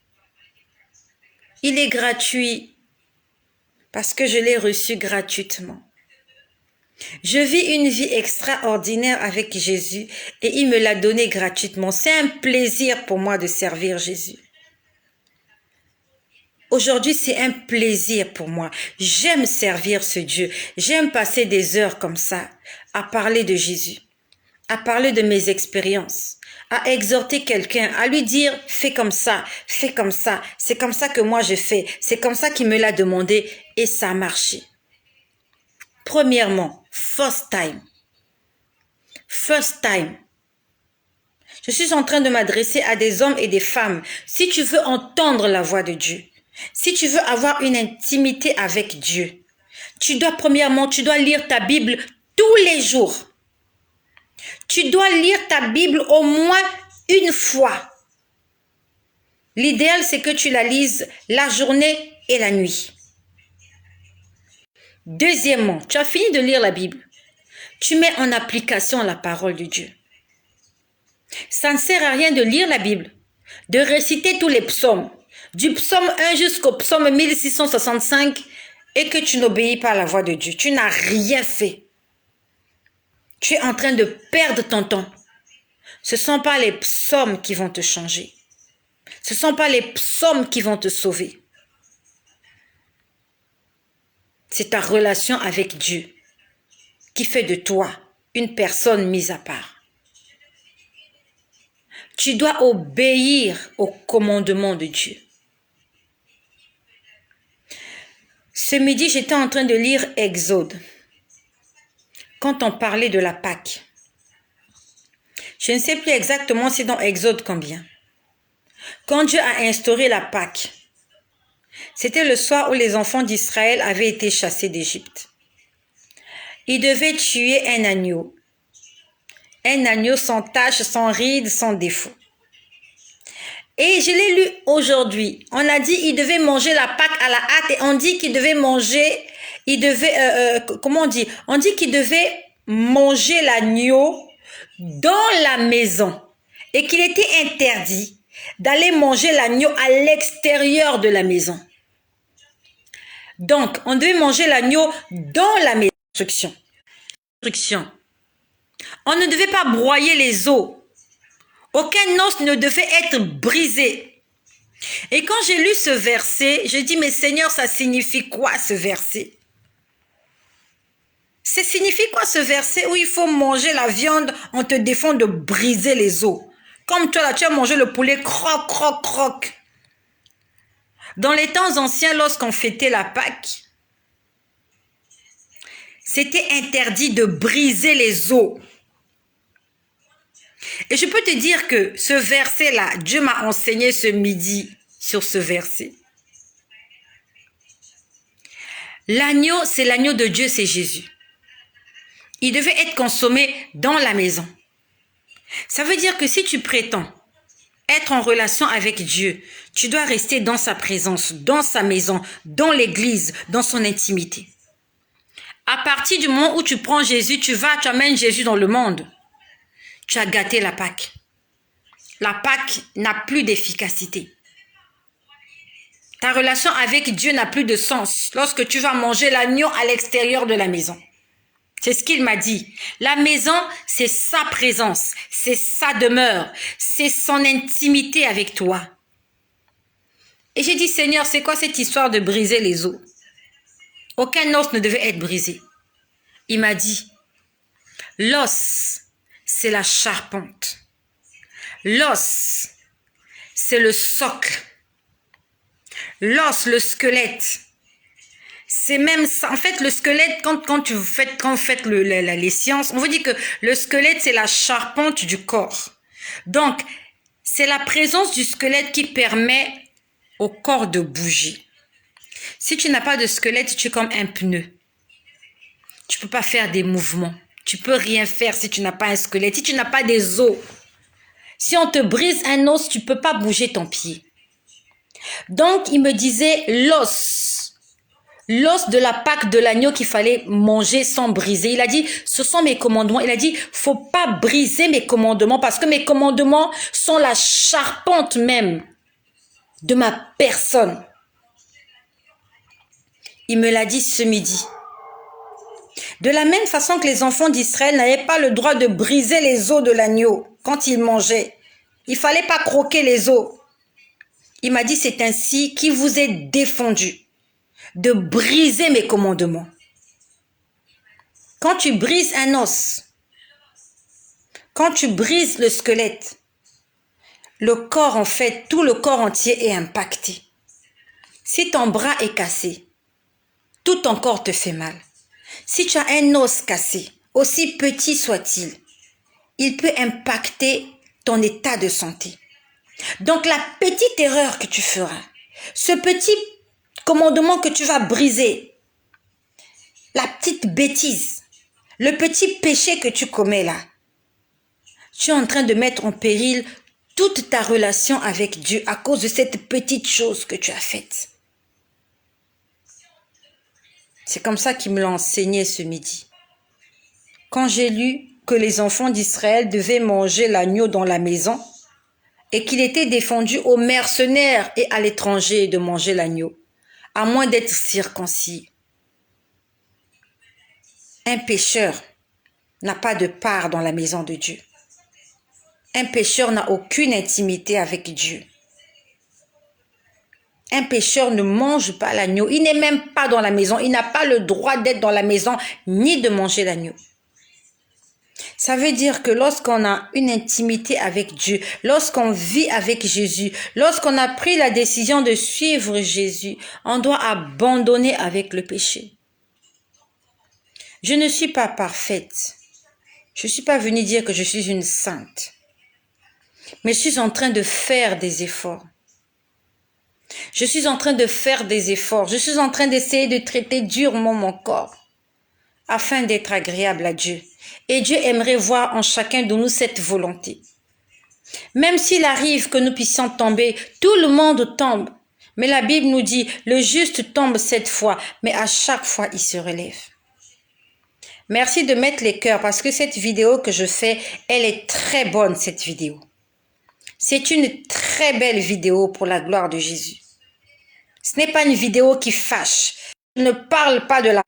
Il est gratuit parce que je l'ai reçu gratuitement. Je vis une vie extraordinaire avec Jésus et il me l'a donné gratuitement. C'est un plaisir pour moi de servir Jésus. Aujourd'hui, c'est un plaisir pour moi. J'aime servir ce Dieu. J'aime passer des heures comme ça à parler de Jésus, à parler de mes expériences, à exhorter quelqu'un, à lui dire « fais comme ça, c'est comme ça que moi je fais, c'est comme ça qu'il me l'a demandé et ça a marché. » Premièrement, first time. First time. Je suis en train de m'adresser à des hommes et des femmes. Si tu veux entendre la voix de Dieu, si tu veux avoir une intimité avec Dieu, tu dois lire ta Bible tous les jours. Tu dois lire ta Bible au moins une fois. L'idéal, c'est que tu la lises la journée et la nuit. Deuxièmement, tu as fini de lire la Bible. Tu mets en application la parole de Dieu. Ça ne sert à rien de lire la Bible, de réciter tous les psaumes, du psaume 1 jusqu'au psaume 1665 et que tu n'obéis pas à la voix de Dieu. Tu n'as rien fait. Tu es en train de perdre ton temps. Ce ne sont pas les psaumes qui vont te changer. Ce ne sont pas les psaumes qui vont te sauver. C'est ta relation avec Dieu qui fait de toi une personne mise à part. Tu dois obéir au commandement de Dieu. Ce midi, j'étais en train de lire Exode. Quand on parlait de la Pâque. Je ne sais plus exactement c'est dans Exode combien. Quand Dieu a instauré la Pâque, c'était le soir où les enfants d'Israël avaient été chassés d'Égypte. Ils devaient tuer un agneau. Un agneau sans tache, sans ride, sans défaut. Et je l'ai lu aujourd'hui. On a dit qu'ils devaient manger la Pâque à la hâte et on dit qu'ils devaient manger, comment on dit? On dit qu'ils devaient manger l'agneau dans la maison et qu'il était interdit d'aller manger l'agneau à l'extérieur de la maison. Donc, on devait manger l'agneau dans la maison. Instruction. On ne devait pas broyer les os. Aucun os ne devait être brisé. Et quand j'ai lu ce verset, j'ai dit, mais Seigneur, ça signifie quoi ce verset? Ça signifie quoi ce verset où il faut manger la viande, on te défend de briser les os? Comme toi là, tu as mangé le poulet, croc, croc, croc. Dans les temps anciens, lorsqu'on fêtait la Pâque, c'était interdit de briser les os. Et je peux te dire que ce verset-là, Dieu m'a enseigné ce midi sur ce verset. L'agneau, c'est l'agneau de Dieu, c'est Jésus. Il devait être consommé dans la maison. Ça veut dire que si tu prétends être en relation avec Dieu, tu dois rester dans sa présence, dans sa maison, dans l'église, dans son intimité. À partir du moment où tu prends Jésus, tu amènes Jésus dans le monde. Tu as gâté la Pâque. La Pâque n'a plus d'efficacité. Ta relation avec Dieu n'a plus de sens lorsque tu vas manger l'agneau à l'extérieur de la maison. C'est ce qu'il m'a dit. La maison, c'est sa présence, c'est sa demeure, c'est son intimité avec toi. Et j'ai dit, Seigneur, c'est quoi cette histoire de briser les os? Aucun os ne devait être brisé. Il m'a dit, l'os, c'est la charpente. L'os, c'est le socle. L'os, le squelette. C'est même ça. En fait, le squelette, quand vous faites les sciences, on vous dit que le squelette, c'est la charpente du corps. Donc, c'est la présence du squelette qui permet au corps de bouger. Si tu n'as pas de squelette, tu es comme un pneu. Tu ne peux pas faire des mouvements. Tu ne peux rien faire si tu n'as pas un squelette, si tu n'as pas des os. Si on te brise un os, tu ne peux pas bouger ton pied. Donc, il me disait l'os de la Pâque de l'agneau qu'il fallait manger sans briser. Il a dit, ce sont mes commandements. Il a dit, faut pas briser mes commandements parce que mes commandements sont la charpente même de ma personne. Il me l'a dit ce midi. De la même façon que les enfants d'Israël n'avaient pas le droit de briser les os de l'agneau quand ils mangeaient. Il fallait pas croquer les os. Il m'a dit, c'est ainsi qu'il vous est défendu de briser mes commandements. Quand tu brises un os, quand tu brises le squelette, le corps en fait, tout le corps entier est impacté. Si ton bras est cassé, tout ton corps te fait mal. Si tu as un os cassé, aussi petit soit-il, il peut impacter ton état de santé. Donc la petite erreur que tu feras, ce petit commandement que tu vas briser, la petite bêtise, le petit péché que tu commets là, tu es en train de mettre en péril toute ta relation avec Dieu à cause de cette petite chose que tu as faite. C'est comme ça qu'il me l'a enseigné ce midi. Quand j'ai lu que les enfants d'Israël devaient manger l'agneau dans la maison et qu'il était défendu aux mercenaires et à l'étranger de manger l'agneau, à moins d'être circoncis. Un pécheur n'a pas de part dans la maison de Dieu. Un pécheur n'a aucune intimité avec Dieu. Un pécheur ne mange pas l'agneau. Il n'est même pas dans la maison. Il n'a pas le droit d'être dans la maison ni de manger l'agneau. Ça veut dire que lorsqu'on a une intimité avec Dieu, lorsqu'on vit avec Jésus, lorsqu'on a pris la décision de suivre Jésus, on doit abandonner avec le péché. Je ne suis pas parfaite. Je ne suis pas venue dire que je suis une sainte. Mais je suis en train de faire des efforts. Je suis en train de faire des efforts. Je suis en train d'essayer de traiter durement mon corps afin d'être agréable à Dieu. Et Dieu aimerait voir en chacun de nous cette volonté. Même s'il arrive que nous puissions tomber, tout le monde tombe. Mais la Bible nous dit, le juste tombe 7 fois, mais à chaque fois, il se relève. Merci de mettre les cœurs parce que cette vidéo que je fais, elle est très bonne, cette vidéo. C'est une très belle vidéo pour la gloire de Jésus. Ce n'est pas une vidéo qui fâche. Je ne parle pas de la...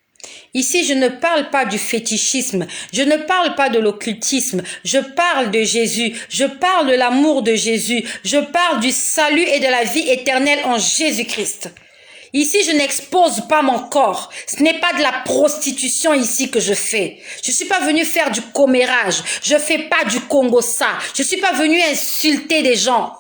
Ici, je ne parle pas du fétichisme. Je ne parle pas de l'occultisme. Je parle de Jésus. Je parle de l'amour de Jésus. Je parle du salut et de la vie éternelle en Jésus-Christ. Ici, je n'expose pas mon corps. Ce n'est pas de la prostitution ici que je fais. Je ne suis pas venue faire du commérage. Je ne fais pas du Congo-ça. Je ne suis pas venue insulter des gens.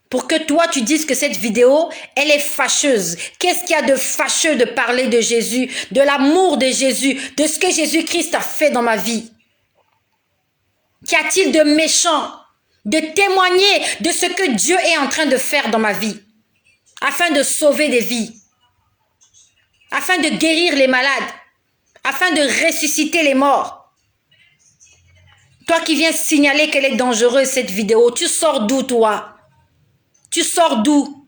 Pour que toi, tu dises que cette vidéo, elle est fâcheuse. Qu'est-ce qu'il y a de fâcheux de parler de Jésus, de l'amour de Jésus, de ce que Jésus-Christ a fait dans ma vie? Qu'y a-t-il de méchant de témoigner de ce que Dieu est en train de faire dans ma vie, afin de sauver des vies, afin de guérir les malades, afin de ressusciter les morts? Toi qui viens signaler qu'elle est dangereuse, cette vidéo, tu sors d'où, toi? Tu sors d'où?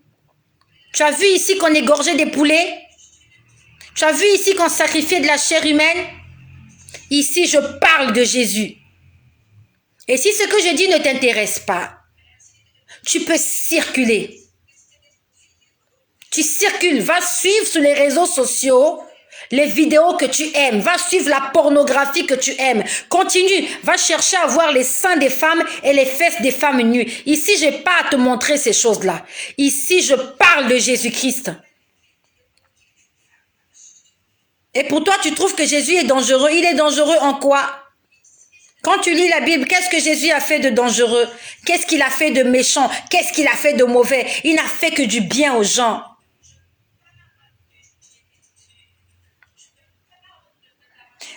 Tu as vu ici qu'on égorgeait des poulets? Tu as vu ici qu'on sacrifiait de la chair humaine? Ici, je parle de Jésus. Et si ce que je dis ne t'intéresse pas, tu peux circuler. Tu circules, va suivre sur les réseaux sociaux les vidéos que tu aimes, va suivre la pornographie que tu aimes, continue, va chercher à voir les seins des femmes et les fesses des femmes nues. Ici, je n'ai pas à te montrer ces choses-là. Ici, je parle de Jésus-Christ. Et pour toi, tu trouves que Jésus est dangereux. Il est dangereux en quoi? Quand tu lis la Bible, qu'est-ce que Jésus a fait de dangereux? Qu'est-ce qu'il a fait de méchant? Qu'est-ce qu'il a fait de mauvais? Il n'a fait que du bien aux gens.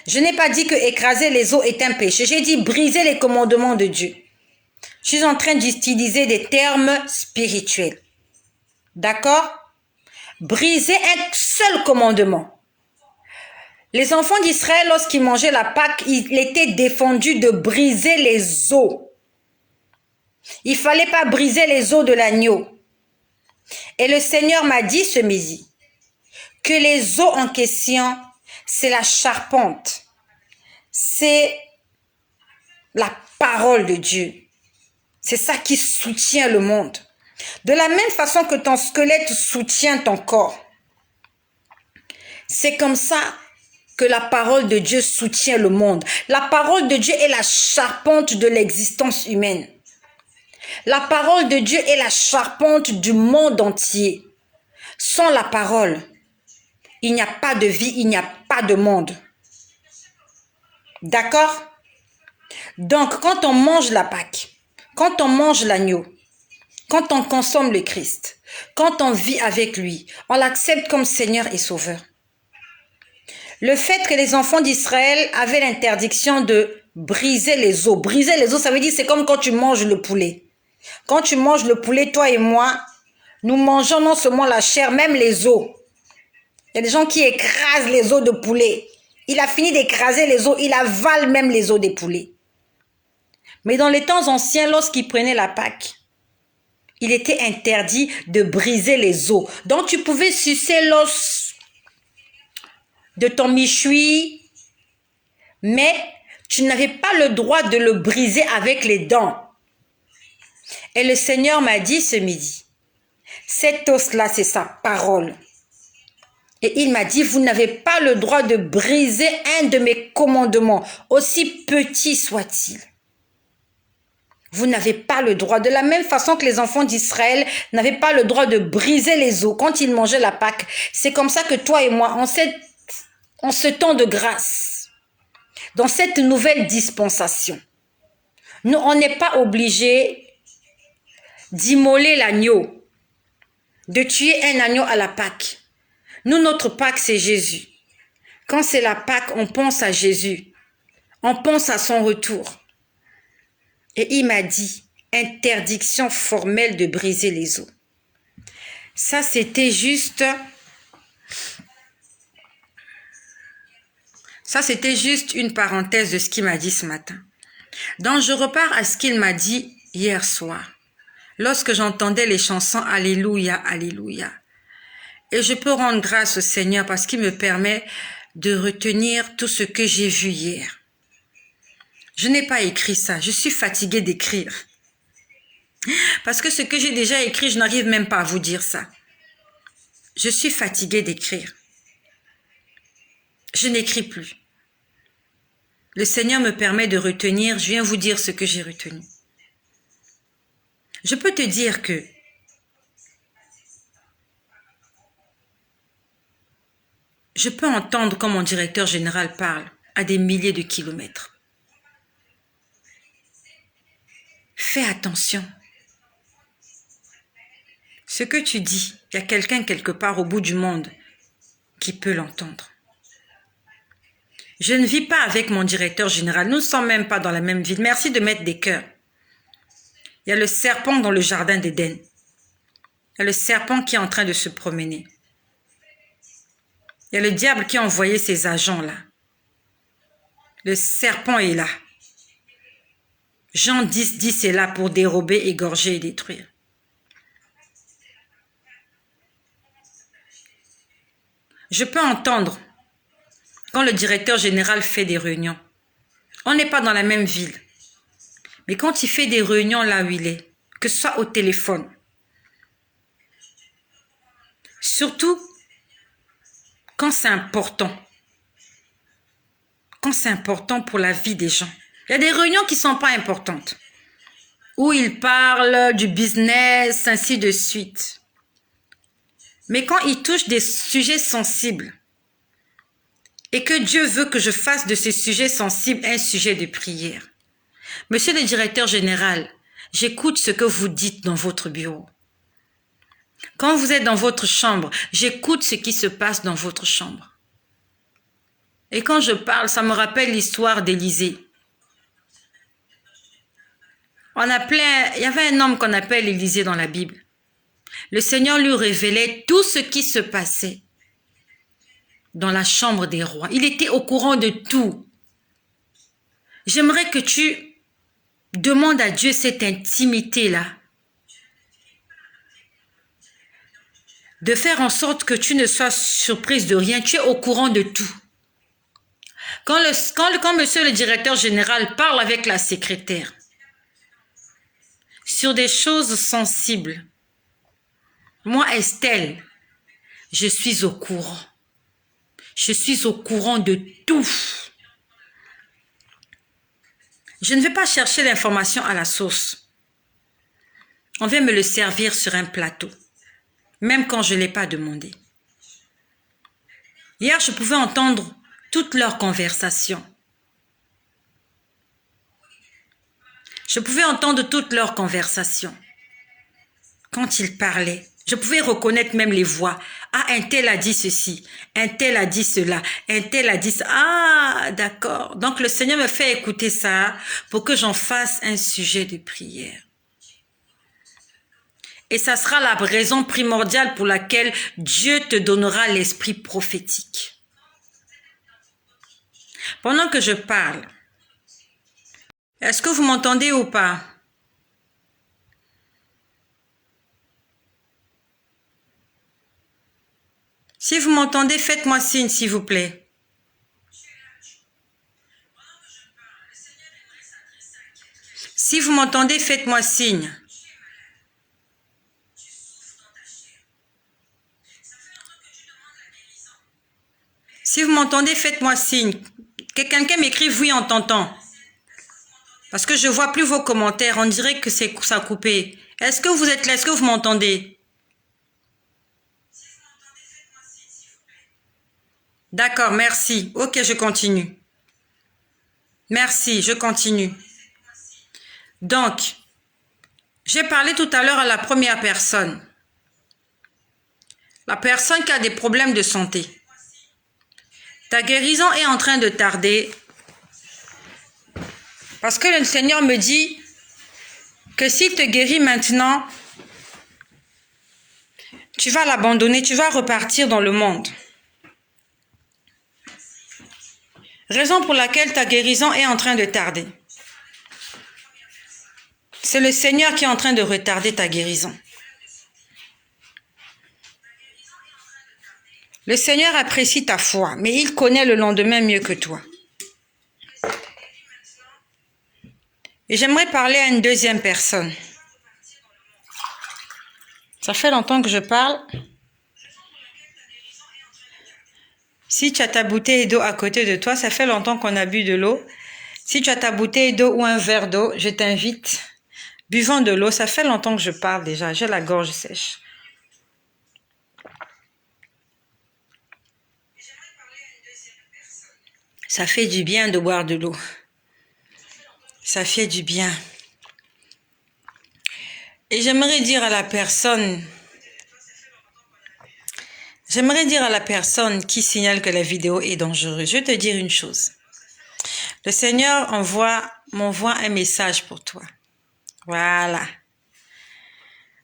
Je n'ai pas dit que écraser les os est un péché. J'ai dit briser les commandements de Dieu. Je suis en train d'utiliser des termes spirituels. D'accord? Briser un seul commandement. Les enfants d'Israël, lorsqu'ils mangeaient la Pâque, il était défendu de briser les os. Il ne fallait pas briser les os de l'agneau. Et le Seigneur m'a dit ce midi que les os en question, c'est la charpente. C'est la parole de Dieu. C'est ça qui soutient le monde. De la même façon que ton squelette soutient ton corps. C'est comme ça que la parole de Dieu soutient le monde. La parole de Dieu est la charpente de l'existence humaine. La parole de Dieu est la charpente du monde entier. Sans la parole, il n'y a pas de vie, il n'y a pas de monde. D'accord? Donc, quand on mange la Pâque, quand on mange l'agneau, quand on consomme le Christ, quand on vit avec lui, on l'accepte comme Seigneur et Sauveur. Le fait que les enfants d'Israël avaient l'interdiction de briser les os. Briser les os, ça veut dire c'est comme quand tu manges le poulet. Quand tu manges le poulet, toi et moi, nous mangeons non seulement la chair, même les os. Il y a des gens qui écrasent les os de poulet. Il a fini d'écraser les os, il avale même les os des poulets. Mais dans les temps anciens, lorsqu'ils prenaient la Pâque, il était interdit de briser les os. Donc tu pouvais sucer l'os de ton méchoui, mais tu n'avais pas le droit de le briser avec les dents. Et le Seigneur m'a dit ce midi, cet os-là, c'est sa parole. Et il m'a dit, vous n'avez pas le droit de briser un de mes commandements, aussi petit soit-il. Vous n'avez pas le droit. De la même façon que les enfants d'Israël n'avaient pas le droit de briser les os quand ils mangeaient la Pâque. C'est comme ça que toi et moi, en ce temps de grâce, dans cette nouvelle dispensation, nous, on n'est pas obligés d'immoler l'agneau, de tuer un agneau à la Pâque. Nous, notre Pâque, c'est Jésus. Quand c'est la Pâque, on pense à Jésus. On pense à son retour. Et il m'a dit, interdiction formelle de briser les os. Ça, c'était juste... Ça, c'était juste une parenthèse de ce qu'il m'a dit ce matin. Donc, je repars à ce qu'il m'a dit hier soir, lorsque j'entendais les chansons « Alléluia, Alléluia ». Et je peux rendre grâce au Seigneur parce qu'il me permet de retenir tout ce que j'ai vu hier. Je n'ai pas écrit ça, je suis fatiguée d'écrire. Parce que ce que j'ai déjà écrit, je n'arrive même pas à vous dire ça. Je suis fatiguée d'écrire. Je n'écris plus. Le Seigneur me permet de retenir, je viens vous dire ce que j'ai retenu. Je peux te dire que je peux entendre quand mon directeur général parle à des milliers de kilomètres. Fais attention. Ce que tu dis, il y a quelqu'un quelque part au bout du monde qui peut l'entendre. Je ne vis pas avec mon directeur général. Nous ne sommes même pas dans la même ville. Merci de mettre des cœurs. Il y a le serpent dans le jardin d'Éden. Il y a le serpent qui est en train de se promener. Il y a le diable qui a envoyé ses agents là. Le serpent est là. Jean 10, 10 est là pour dérober, égorger et détruire. Je peux entendre quand le directeur général fait des réunions. On n'est pas dans la même ville. Mais quand il fait des réunions là où il est, que ce soit au téléphone, surtout quand c'est important. Quand c'est important pour la vie des gens. Il y a des réunions qui ne sont pas importantes. Où ils parlent du business, ainsi de suite. Mais quand ils touchent des sujets sensibles, et que Dieu veut que je fasse de ces sujets sensibles un sujet de prière. Monsieur le directeur général, j'écoute ce que vous dites dans votre bureau. Quand vous êtes dans votre chambre, j'écoute ce qui se passe dans votre chambre. Et quand je parle, ça me rappelle l'histoire d'Élisée. Il y avait un homme qu'on appelle Élisée dans la Bible. Le Seigneur lui révélait tout ce qui se passait dans la chambre des rois. Il était au courant de tout. J'aimerais que tu demandes à Dieu cette intimité-là. De faire en sorte que tu ne sois surprise de rien. Tu es au courant de tout. Quand monsieur le directeur général parle avec la secrétaire sur des choses sensibles, moi, Estelle, je suis au courant. Je suis au courant de tout. Je ne vais pas chercher l'information à la source. On vient me le servir sur un plateau, même quand je ne l'ai pas demandé. Hier, je pouvais entendre toutes leurs conversations. Je pouvais entendre toutes leurs conversations. Quand ils parlaient, je pouvais reconnaître même les voix. Ah, un tel a dit ceci, un tel a dit cela, un tel a dit ça. Ah, d'accord. Donc le Seigneur me fait écouter ça pour que j'en fasse un sujet de prière. Et ça sera la raison primordiale pour laquelle Dieu te donnera l'esprit prophétique. Pendant que je parle, est-ce que vous m'entendez ou pas? Si vous m'entendez, faites-moi signe, s'il vous plaît. Si vous m'entendez, faites-moi signe. Si vous m'entendez, faites-moi signe. Que quelqu'un m'écrive oui, on t'entend. Parce que je ne vois plus vos commentaires. On dirait que ça a coupé. Est-ce que vous êtes là? Est-ce que vous m'entendez? D'accord, merci. Ok, je continue. Merci, je continue. Donc, j'ai parlé tout à l'heure à la première personne. La personne qui a des problèmes de santé. Ta guérison est en train de tarder. Parce que le Seigneur me dit que s'il te guérit maintenant, tu vas l'abandonner, tu vas repartir dans le monde. Raison pour laquelle ta guérison est en train de tarder. C'est le Seigneur qui est en train de retarder ta guérison. Le Seigneur apprécie ta foi, mais il connaît le lendemain mieux que toi. Et j'aimerais parler à une deuxième personne. Ça fait longtemps que je parle. Si tu as ta bouteille d'eau à côté de toi, ça fait longtemps qu'on a bu de l'eau. Si tu as ta bouteille d'eau ou un verre d'eau, je t'invite. Buvons de l'eau, ça fait longtemps que je parle déjà. J'ai la gorge sèche. Ça fait du bien de boire de l'eau. Ça fait du bien. Et j'aimerais dire à la personne qui signale que la vidéo est dangereuse, je vais te dire une chose. Le Seigneur m'envoie un message pour toi. Voilà.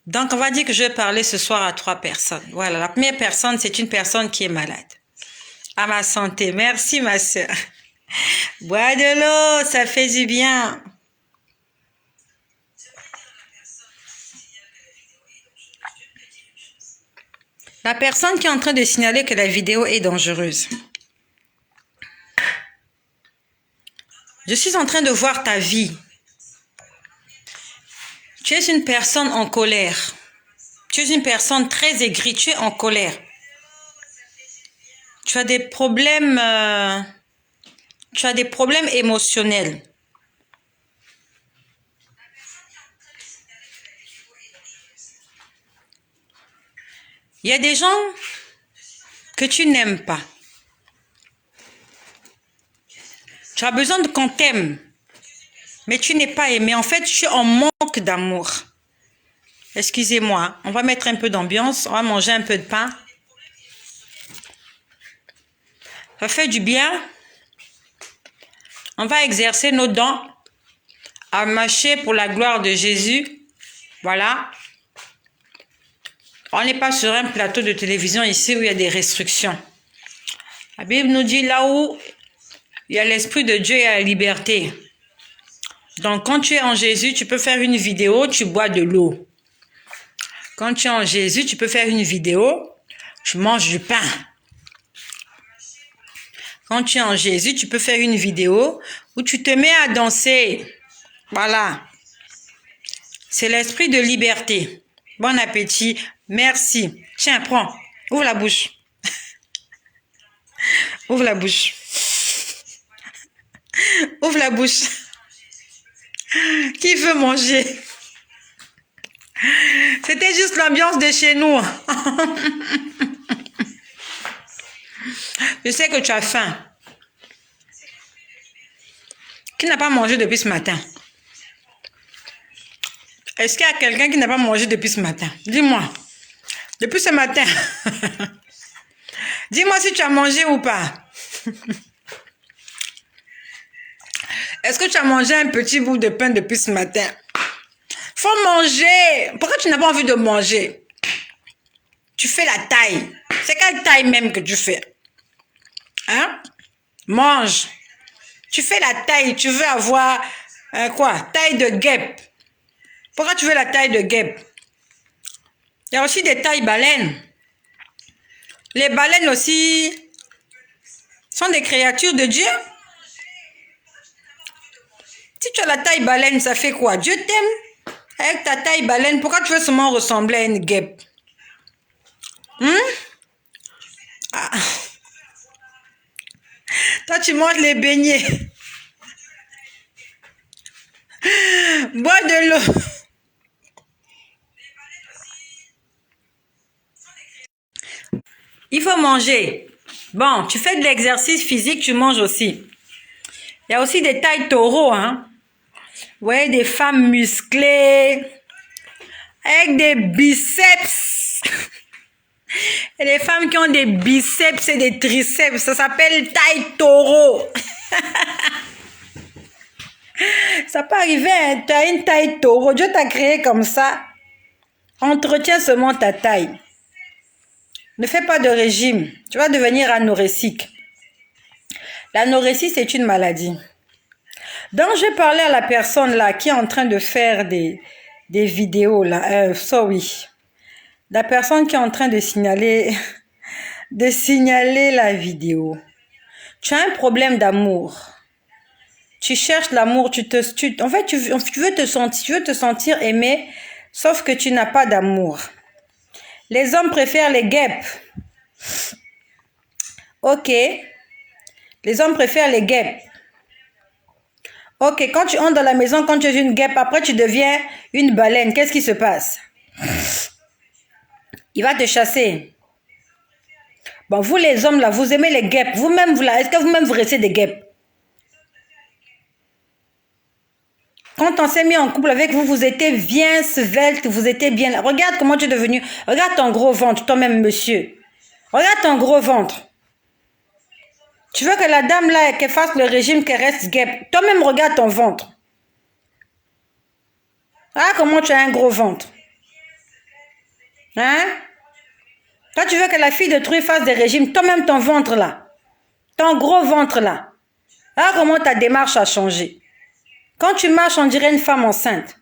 Donc, on va dire que je vais parler ce soir à 3 personnes. Voilà, la première personne, c'est une personne qui est malade. À ma santé. Merci, ma soeur. Bois de l'eau, ça fait du bien. La personne qui est en train de signaler que la vidéo est dangereuse. Je suis en train de voir ta vie. Tu es une personne en colère. Tu es une personne très aigrie. Tu es en colère. Tu as des problèmes émotionnels. Il y a des gens que tu n'aimes pas. Tu as besoin qu'on t'aime, mais tu n'es pas aimé. En fait, tu es en manque d'amour. Excusez-moi, on va mettre un peu d'ambiance, on va manger un peu de pain. Ça fait du bien. On va exercer nos dents à marcher pour la gloire de Jésus. Voilà. On n'est pas sur un plateau de télévision ici où il y a des restrictions. La Bible nous dit là où il y a l'Esprit de Dieu et la liberté. Donc, quand tu es en Jésus, tu peux faire une vidéo, tu bois de l'eau. Quand tu es en Jésus, tu peux faire une vidéo, tu manges du pain. Quand tu es en Jésus, tu peux faire une vidéo où tu te mets à danser. Voilà. C'est l'esprit de liberté. Bon appétit. Merci. Tiens, prends. Ouvre la bouche. Ouvre la bouche. Ouvre la bouche. Qui veut manger? C'était juste l'ambiance de chez nous. Je sais que tu as faim. Qui n'a pas mangé depuis ce matin? Est-ce qu'il y a quelqu'un qui n'a pas mangé depuis ce matin? Dis-moi. Depuis ce matin. Dis-moi si tu as mangé ou pas. Est-ce que tu as mangé un petit bout de pain depuis ce matin? Faut manger. Pourquoi tu n'as pas envie de manger? Tu fais la taille. C'est quelle taille même que tu fais? Hein? Mange. Tu fais la taille. Tu veux avoir quoi? Taille de guêpe. Pourquoi tu veux la taille de guêpe? Il y a aussi des tailles baleines. Les baleines aussi sont des créatures de Dieu. Si tu as la taille baleine, ça fait quoi? Dieu t'aime. Avec ta taille baleine, pourquoi tu veux seulement ressembler à une guêpe? Ah. Toi, tu manges les beignets. Bois de l'eau. Il faut manger. Bon, tu fais de l'exercice physique, tu manges aussi. Il y a aussi des tailles taureaux, hein. Vous voyez, des femmes musclées, avec des biceps. Et les femmes qui ont des biceps et des triceps, ça s'appelle taille taureau. Ça peut arriver, hein, tu as une taille taureau. Dieu t'a créé comme ça. Entretiens seulement ta taille. Ne fais pas de régime. Tu vas devenir anorexique. L'anorexie, c'est une maladie. Donc, je vais parler à la personne là qui est en train de faire des vidéos là. Sorry. La personne qui est en train de signaler la vidéo. Tu as un problème d'amour. Tu cherches l'amour. En fait, tu veux te sentir aimé, sauf que tu n'as pas d'amour. Les hommes préfèrent les guêpes. Ok. Les hommes préfèrent les guêpes. Ok, quand tu entres dans la maison, quand tu es une guêpe, après tu deviens une baleine. Qu'est-ce qui se passe? Il va te chasser. Bon, vous les hommes là, vous aimez les guêpes. Vous-même, est-ce que vous-même vous restez des guêpes? Quand on s'est mis en couple avec vous, vous étiez bien svelte, vous étiez bien là. Regarde comment tu es devenu. Regarde ton gros ventre, toi-même, monsieur. Regarde ton gros ventre. Tu veux que la dame là, qu'elle fasse le régime, qu'elle reste guêpe. Toi-même, regarde ton ventre. Ah, comment tu as un gros ventre. Hein? Quand tu veux que la fille de Truy fasse des régimes, toi-même ton ventre là. Ton gros ventre là. Ah, comment ta démarche a changé. Quand tu marches, on dirait une femme enceinte.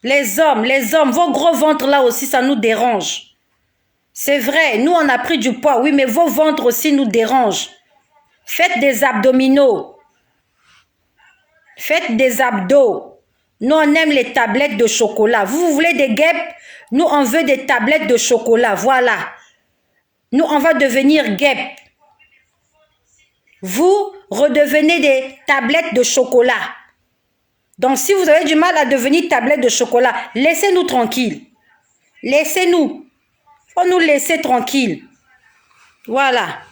Les hommes, vos gros ventres là aussi, ça nous dérange. C'est vrai, nous on a pris du poids, oui, mais vos ventres aussi nous dérangent. Faites des abdominaux. Faites des abdos. Nous, on aime les tablettes de chocolat. Vous voulez des guêpes? Nous, on veut des tablettes de chocolat. Voilà. Nous, on va devenir guêpes. Vous redevenez des tablettes de chocolat. Donc, si vous avez du mal à devenir tablette de chocolat, laissez-nous tranquilles. Laissez-nous. Faut nous laisser tranquilles. Voilà.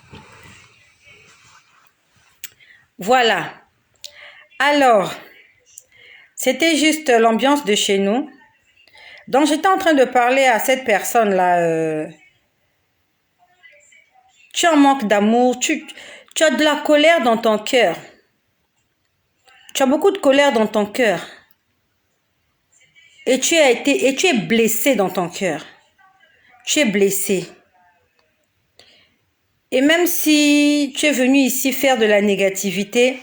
Voilà. Alors, c'était juste l'ambiance de chez nous. Donc, j'étais en train de parler à cette personne-là. Tu en manques d'amour. Tu as de la colère dans ton cœur. Tu as beaucoup de colère dans ton cœur. Et tu es blessé dans ton cœur. Tu es blessé. Et même si tu es venu ici faire de la négativité,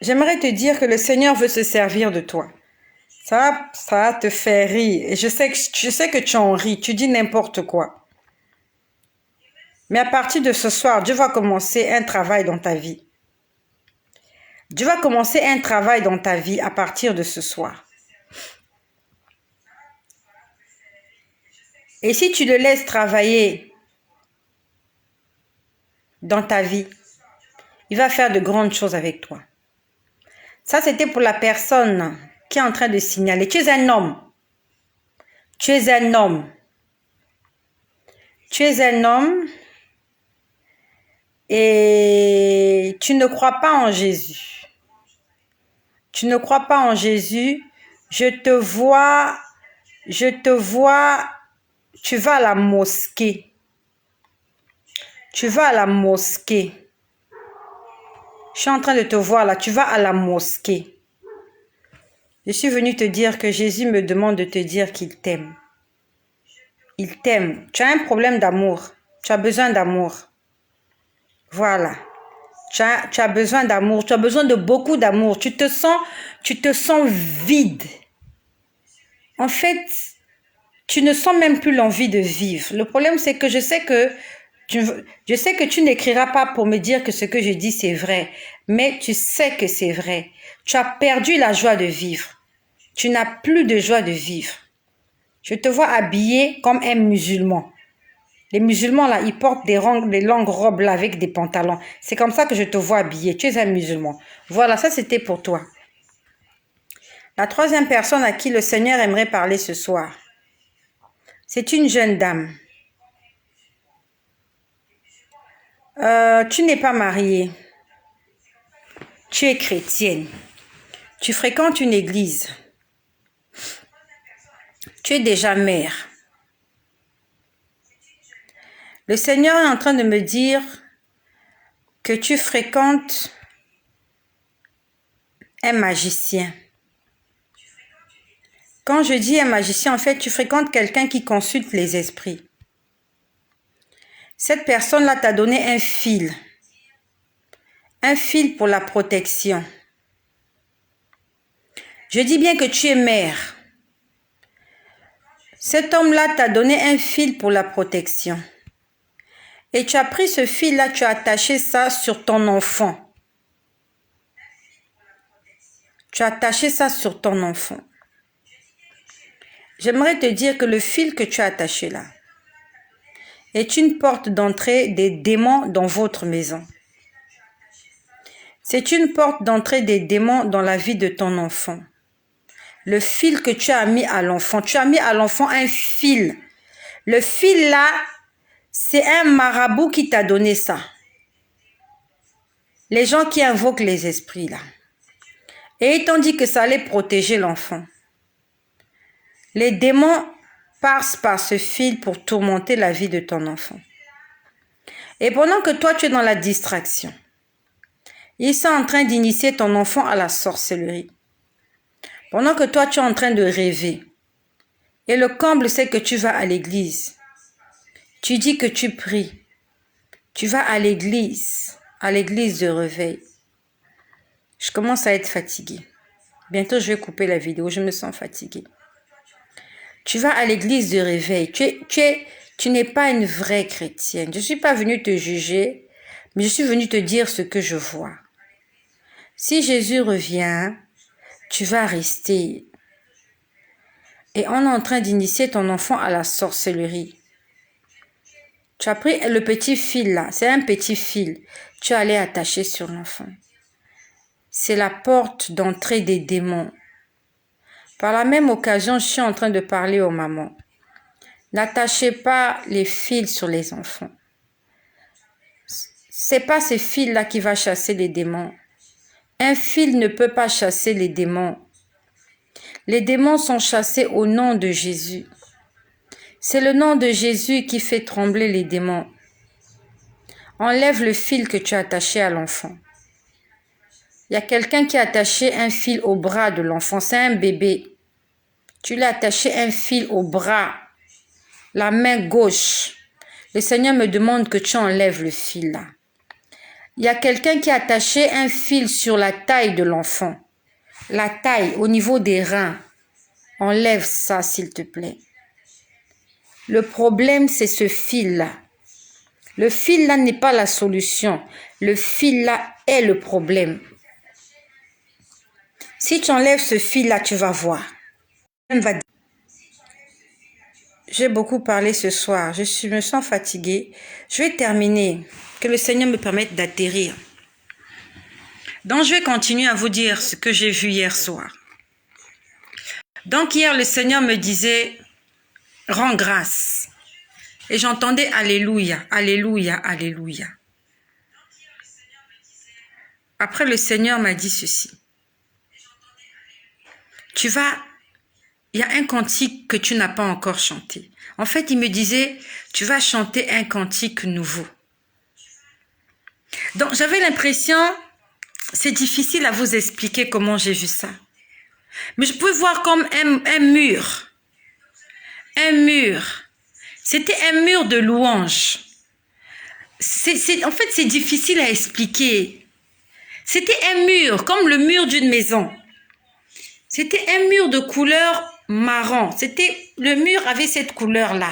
j'aimerais te dire que le Seigneur veut se servir de toi. Ça va te faire rire. Et je sais que tu en ris, tu dis n'importe quoi. Mais à partir de ce soir, Dieu va commencer un travail dans ta vie. Dieu va commencer un travail dans ta vie à partir de ce soir. Et si tu le laisses travailler dans ta vie, il va faire de grandes choses avec toi. Ça, c'était pour la personne qui est en train de signaler. Tu es un homme. Tu es un homme. Tu es un homme et tu ne crois pas en Jésus. Tu ne crois pas en Jésus. Je te vois, tu vas à la mosquée. Tu vas à la mosquée. Je suis en train de te voir là, tu vas à la mosquée. Je suis venue te dire que Jésus me demande de te dire qu'il t'aime. Il t'aime. Tu as un problème d'amour. Tu as besoin d'amour. Voilà. Tu as besoin d'amour. Tu as besoin de beaucoup d'amour. Tu te sens vide. En fait, tu ne sens même plus l'envie de vivre. Le problème, c'est que je sais que tu n'écriras pas pour me dire que ce que je dis, c'est vrai. Mais tu sais que c'est vrai. Tu as perdu la joie de vivre. Tu n'as plus de joie de vivre. Je te vois habillé comme un musulman. Les musulmans, là, ils portent des longues robes là, avec des pantalons. C'est comme ça que je te vois habillé. Tu es un musulman. Voilà, ça c'était pour toi. La troisième personne à qui le Seigneur aimerait parler ce soir, c'est une jeune dame. Tu n'es pas mariée. Tu es chrétienne. Tu fréquentes une église. Tu es déjà mère. Le Seigneur est en train de me dire que tu fréquentes un magicien. Quand je dis un magicien, en fait, tu fréquentes quelqu'un qui consulte les esprits. Cette personne-là t'a donné un fil pour la protection. Je dis bien que tu es mère. Cet homme-là t'a donné un fil pour la protection. Et tu as pris ce fil-là, tu as attaché ça sur ton enfant. Tu as attaché ça sur ton enfant. J'aimerais te dire que le fil que tu as attaché là est une porte d'entrée des démons dans votre maison. C'est une porte d'entrée des démons dans la vie de ton enfant. Le fil que tu as mis à l'enfant, tu as mis à l'enfant un fil. Le fil là, c'est un marabout qui t'a donné ça. Les gens qui invoquent les esprits là. Et ils t'ont dit que ça allait protéger l'enfant. Les démons passent par ce fil pour tourmenter la vie de ton enfant. Et pendant que toi tu es dans la distraction, ils sont en train d'initier ton enfant à la sorcellerie. Pendant que toi tu es en train de rêver. Et le comble c'est que tu vas à l'église. Tu dis que tu pries. Tu vas à l'église de réveil. Je commence à être fatiguée. Bientôt, je vais couper la vidéo. Je me sens fatiguée. Tu vas à l'église de réveil. Tu n'es pas une vraie chrétienne. Je ne suis pas venue te juger, mais je suis venue te dire ce que je vois. Si Jésus revient, tu vas rester. Et on est en train d'initier ton enfant à la sorcellerie. Tu as pris le petit fil là, c'est un petit fil. Tu allais attacher sur l'enfant. C'est la porte d'entrée des démons. Par la même occasion, je suis en train de parler aux mamans. N'attachez pas les fils sur les enfants. C'est pas ces fils là qui va chasser les démons. Un fil ne peut pas chasser les démons. Les démons sont chassés au nom de Jésus. C'est le nom de Jésus qui fait trembler les démons. Enlève le fil que tu as attaché à l'enfant. Il y a quelqu'un qui a attaché un fil au bras de l'enfant. C'est un bébé. Tu lui as attaché un fil au bras. la main gauche. Le Seigneur me demande que tu enlèves le fil là. Il y a quelqu'un qui a attaché un fil sur la taille de l'enfant. La taille, au niveau des reins. Enlève ça, s'il te plaît. Le problème, c'est ce fil-là. Le fil-là n'est pas la solution. Le fil-là est le problème. Si tu enlèves ce fil-là, tu vas voir. J'ai beaucoup parlé ce soir. Me sens fatiguée. Je vais terminer. Que le Seigneur me permette d'atterrir. Donc, je vais continuer à vous dire ce que j'ai vu hier soir. Donc, hier, le Seigneur me disait, rends grâce. Et j'entendais Alléluia, Alléluia, Alléluia. Après, le Seigneur m'a dit ceci. Il y a un cantique que tu n'as pas encore chanté. En fait, il me disait, tu vas chanter un cantique nouveau. Donc, j'avais l'impression, c'est difficile à vous expliquer comment j'ai vu ça. Mais je pouvais voir comme un mur. Un mur. C'était un mur de louanges. En fait, c'est difficile à expliquer. C'était un mur, comme le mur d'une maison. C'était un mur de couleur marron. Le mur avait cette couleur-là.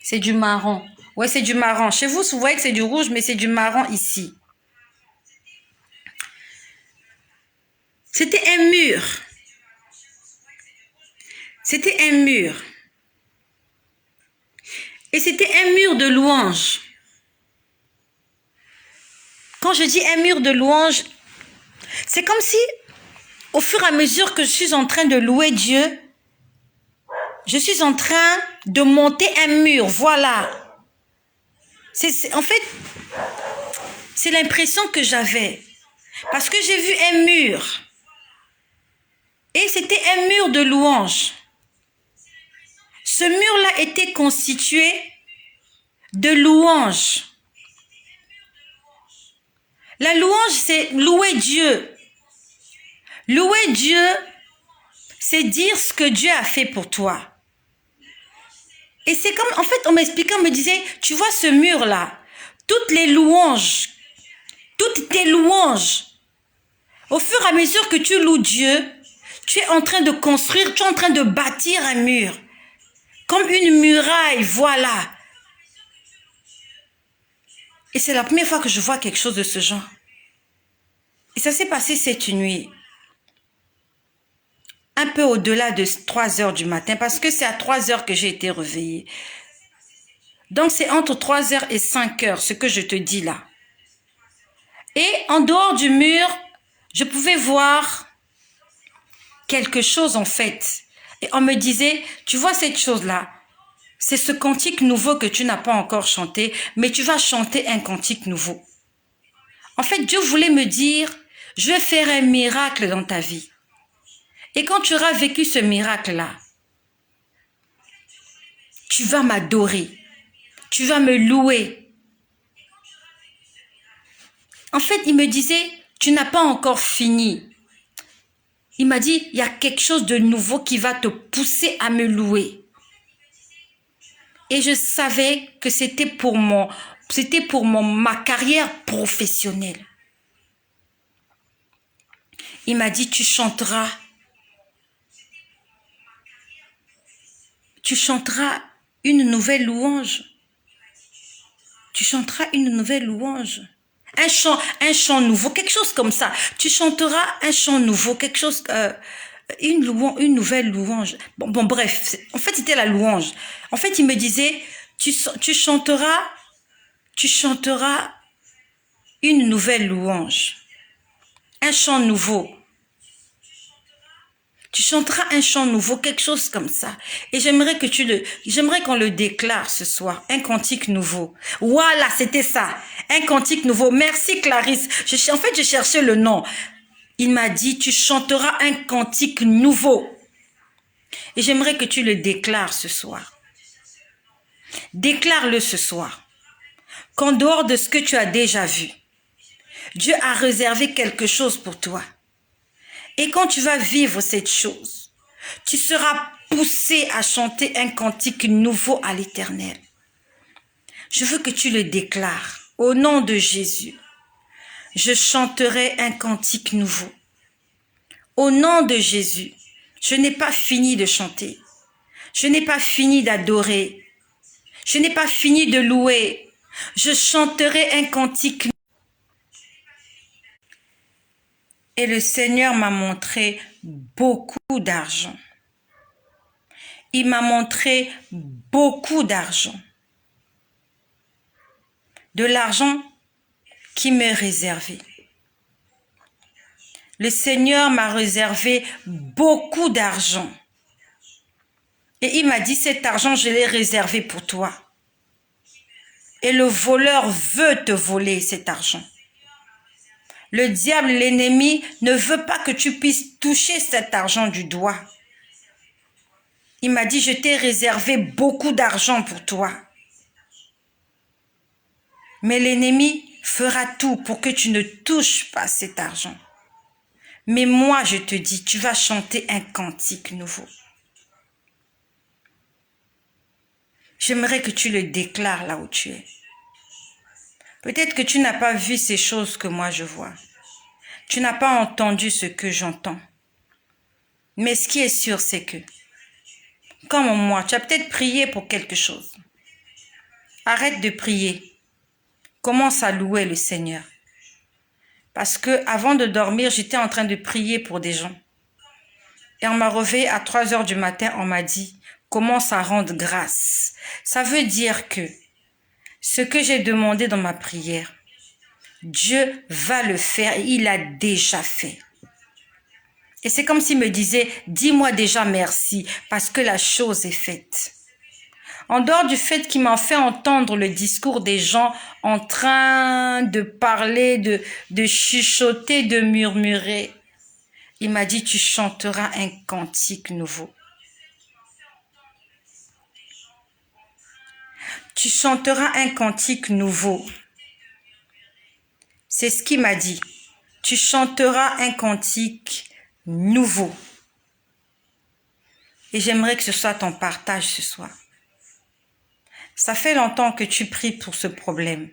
C'est du marron. Ouais, c'est du marron. Chez vous, vous voyez que c'est du rouge, mais c'est du marron ici. C'était un mur. C'était un mur. Et c'était un mur de louange. Quand je dis un mur de louange, c'est comme si, au fur et à mesure que je suis en train de louer Dieu, je suis en train de monter un mur. Voilà. En fait, c'est l'impression que j'avais. Parce que j'ai vu un mur. Et c'était un mur de louange. Ce mur-là était constitué de louanges. La louange, c'est louer Dieu. Louer Dieu, c'est dire ce que Dieu a fait pour toi. Et c'est comme, en fait, on m'expliquait, on me disait, tu vois ce mur-là, toutes les louanges, toutes tes louanges, au fur et à mesure que tu loues Dieu, tu es en train de construire, tu es en train de bâtir un mur. Comme une muraille, voilà. Et c'est la première fois que je vois quelque chose de ce genre. Et ça s'est passé cette nuit. Un peu au-delà de 3 heures du matin, parce que c'est à 3 heures que j'ai été réveillée. Donc c'est entre 3 heures et 5 heures, ce que je te dis là. Et en dehors du mur, je pouvais voir quelque chose en fait. Et on me disait, tu vois cette chose-là, c'est ce cantique nouveau que tu n'as pas encore chanté, mais tu vas chanter un cantique nouveau. En fait, Dieu voulait me dire, je vais faire un miracle dans ta vie. Et quand tu auras vécu ce miracle-là, tu vas m'adorer, tu vas me louer. En fait, il me disait, tu n'as pas encore fini. Il m'a dit, il y a quelque chose de nouveau qui va te pousser à me louer. Et je savais que c'était pour ma carrière professionnelle. Il m'a dit, tu chanteras une nouvelle louange. Tu chanteras une nouvelle louange. Un chant nouveau, quelque chose comme ça. Tu chanteras un chant nouveau, quelque chose, une nouvelle louange. Bon, bref, en fait, c'était la louange. En fait, il me disait, tu chanteras une nouvelle louange. Un chant nouveau. Tu chanteras un chant nouveau, quelque chose comme ça. Et j'aimerais qu'on le déclare ce soir. Un cantique nouveau. Voilà, c'était ça. Un cantique nouveau. Merci Clarisse. En fait, je cherchais le nom. Il m'a dit, tu chanteras un cantique nouveau. Et j'aimerais que tu le déclares ce soir. Déclare-le ce soir. Qu'en dehors de ce que tu as déjà vu, Dieu a réservé quelque chose pour toi. Et quand tu vas vivre cette chose, tu seras pousser à chanter un cantique nouveau à l'Éternel. Je veux que tu le déclares au nom de Jésus. Je chanterai un cantique nouveau. Au nom de Jésus, je n'ai pas fini de chanter. Je n'ai pas fini d'adorer. Je n'ai pas fini de louer. Je chanterai un cantique. Et le Seigneur m'a montré beaucoup d'argent. Il m'a montré beaucoup d'argent. De l'argent qui m'est réservé. Le Seigneur m'a réservé beaucoup d'argent. Et il m'a dit, cet argent, je l'ai réservé pour toi. Et le voleur veut te voler cet argent. Le diable, l'ennemi, ne veut pas que tu puisses toucher cet argent du doigt. Il m'a dit, je t'ai réservé beaucoup d'argent pour toi. Mais l'ennemi fera tout pour que tu ne touches pas cet argent. Mais moi, je te dis, tu vas chanter un cantique nouveau. J'aimerais que tu le déclares là où tu es. Peut-être que tu n'as pas vu ces choses que moi je vois. Tu n'as pas entendu ce que j'entends. Mais ce qui est sûr, c'est que, comme moi, tu as peut-être prié pour quelque chose. Arrête de prier. Commence à louer le Seigneur. Parce que avant de dormir, j'étais en train de prier pour des gens. Et on m'a réveillé à 3 heures du matin, on m'a dit, commence à rendre grâce. Ça veut dire que ce que j'ai demandé dans ma prière, Dieu va le faire et il a déjà fait. Et c'est comme s'il me disait, dis-moi déjà merci parce que la chose est faite. En dehors du fait qu'il m'a fait entendre le discours des gens en train de parler, de chuchoter, de murmurer, il m'a dit, tu chanteras un cantique nouveau. Tu chanteras un cantique nouveau. C'est ce qu'il m'a dit. Tu chanteras un cantique nouveau. Et j'aimerais que ce soit ton partage ce soir. Ça fait longtemps que tu pries pour ce problème.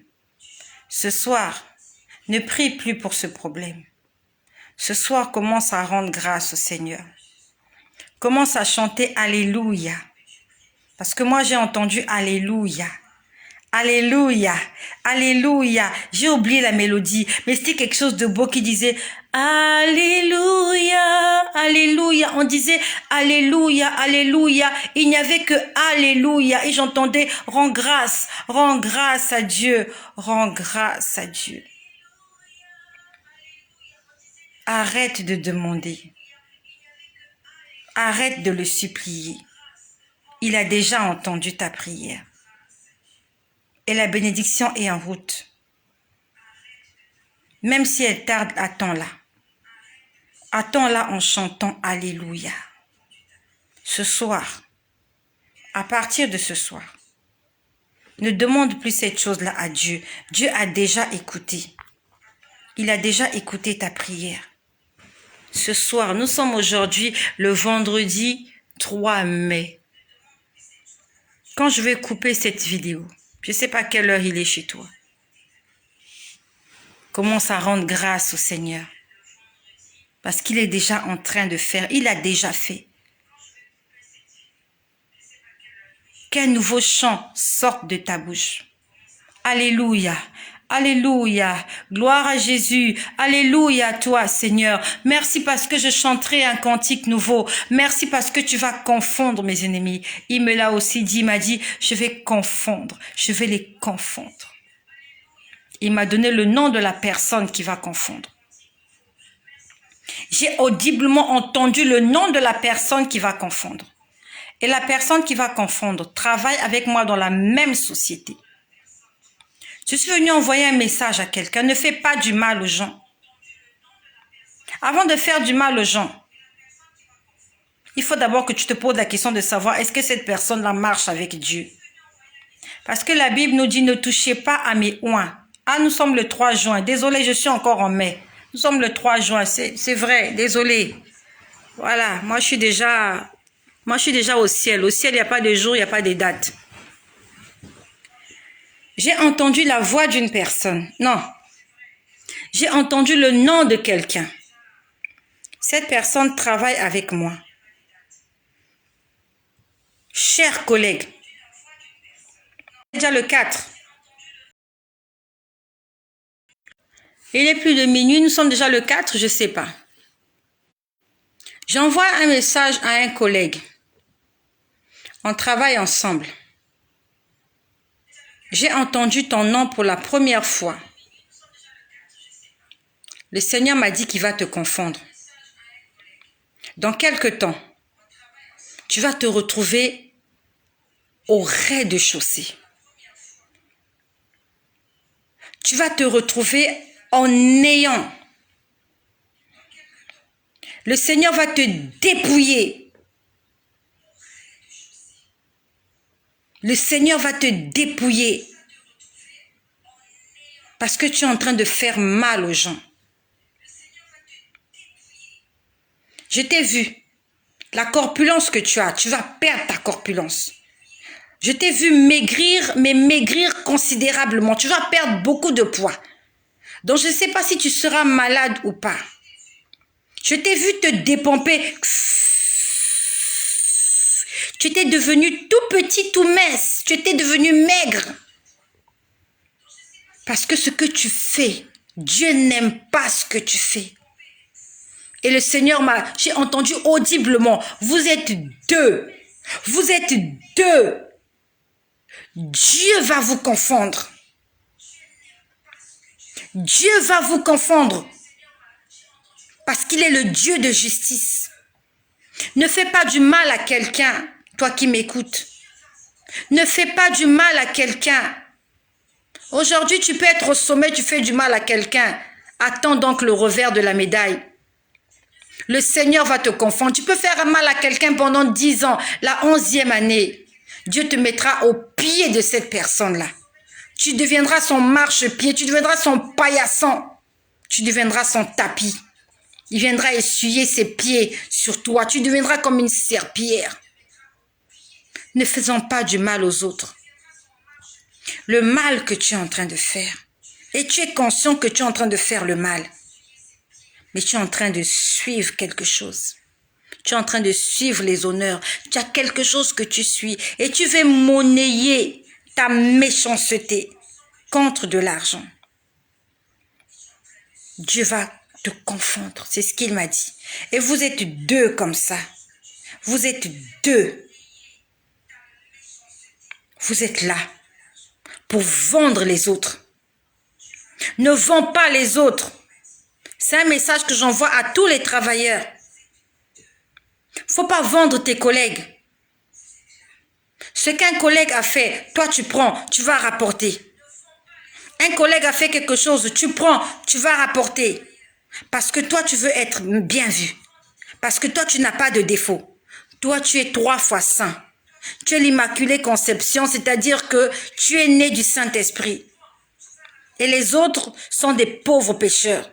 Ce soir, ne prie plus pour ce problème. Ce soir, commence à rendre grâce au Seigneur. Commence à chanter Alléluia. Parce que moi, j'ai entendu Alléluia. Alléluia, Alléluia. J'ai oublié la mélodie, mais c'était quelque chose de beau qui disait Alléluia, Alléluia. On disait Alléluia, Alléluia. Il n'y avait que Alléluia. Et j'entendais rends grâce à Dieu, rends grâce à Dieu. Arrête de demander. Arrête de le supplier. Il a déjà entendu ta prière. Et la bénédiction est en route. Même si elle tarde, attends-la. Attends-la en chantant Alléluia. Ce soir, à partir de ce soir, ne demande plus cette chose-là à Dieu. Dieu a déjà écouté. Il a déjà écouté ta prière. Ce soir, nous sommes aujourd'hui le vendredi 3 mai. Quand je vais couper cette vidéo, je ne sais pas quelle heure il est chez toi. Commence à rendre grâce au Seigneur. Parce qu'il est déjà en train de faire. Il a déjà fait. Qu'un nouveau chant sorte de ta bouche. Alléluia. Alléluia. Gloire à Jésus. Alléluia à toi, Seigneur. Merci parce que je chanterai un cantique nouveau. Merci parce que tu vas confondre mes ennemis. Il me l'a aussi dit, il m'a dit, je vais confondre. Je vais les confondre. Il m'a donné le nom de la personne qui va confondre. J'ai audiblement entendu le nom de la personne qui va confondre. Et la personne qui va confondre travaille avec moi dans la même société. Je suis venue envoyer un message à quelqu'un. Ne fais pas du mal aux gens. Avant de faire du mal aux gens, il faut d'abord que tu te poses la question de savoir est-ce que cette personne-là marche avec Dieu. Parce que la Bible nous dit ne touchez pas à mes oins. Ah, nous sommes le 3 juin. Désolé, je suis encore en mai. Nous sommes le 3 juin. C'est vrai, désolé. Voilà, moi je suis déjà Moi, je suis déjà au ciel. Au ciel, il n'y a pas de jour, il n'y a pas de date. J'ai entendu la voix d'une personne. Non. J'ai entendu le nom de quelqu'un. Cette personne travaille avec moi. Chers collègues, déjà le 4. Il est plus de minuit, nous sommes déjà le 4, je ne sais pas. J'envoie un message à un collègue. On travaille ensemble. J'ai entendu ton nom pour la première fois. Le Seigneur m'a dit qu'il va te confondre. Dans quelque temps, tu vas te retrouver au rez-de-chaussée. Tu vas te retrouver en néant. Le Seigneur va te dépouiller. Le Seigneur va te dépouiller. Parce que tu es en train de faire mal aux gens. Je t'ai vu. La corpulence que tu vas perdre ta corpulence. Je t'ai vu maigrir, mais maigrir considérablement. Tu vas perdre beaucoup de poids. Donc, je ne sais pas si tu seras malade ou pas. Je t'ai vu te dépomper. Tu étais devenu tout petit, tout mince. Tu étais devenu maigre. Parce que ce que tu fais, Dieu n'aime pas ce que tu fais. Et le Seigneur j'ai entendu audiblement, vous êtes deux. Vous êtes deux. Dieu va vous confondre. Dieu va vous confondre. Parce qu'il est le Dieu de justice. Ne fais pas du mal à quelqu'un, toi qui m'écoutes. Ne fais pas du mal à quelqu'un. Aujourd'hui, tu peux être au sommet, tu fais du mal à quelqu'un. Attends donc le revers de la médaille. Le Seigneur va te confondre. Tu peux faire mal à quelqu'un pendant 10 ans. La 11e année, Dieu te mettra au pied de cette personne-là. Tu deviendras son marchepied, tu deviendras son paillasson. Tu deviendras son tapis. Il viendra essuyer ses pieds sur toi. Tu deviendras comme une serpillière. Ne faisons pas du mal aux autres. Le mal que tu es en train de faire. Et tu es conscient que tu es en train de faire le mal. Mais tu es en train de suivre quelque chose. Tu es en train de suivre les honneurs. Tu as quelque chose que tu suis. Et tu veux monnayer ta méchanceté contre de l'argent. Dieu va te confondre. C'est ce qu'il m'a dit. Et vous êtes deux comme ça. Vous êtes deux. Vous êtes là pour vendre les autres. Ne vends pas les autres. C'est un message que j'envoie à tous les travailleurs. Faut pas vendre tes collègues. Ce qu'un collègue a fait, toi tu prends, tu vas rapporter. Un collègue a fait quelque chose, tu prends, tu vas rapporter. Parce que toi tu veux être bien vu. Parce que toi tu n'as pas de défaut. Toi tu es 3 fois saint. Tu es l'Immaculée Conception, c'est-à-dire que tu es né du Saint-Esprit. Et les autres sont des pauvres pécheurs.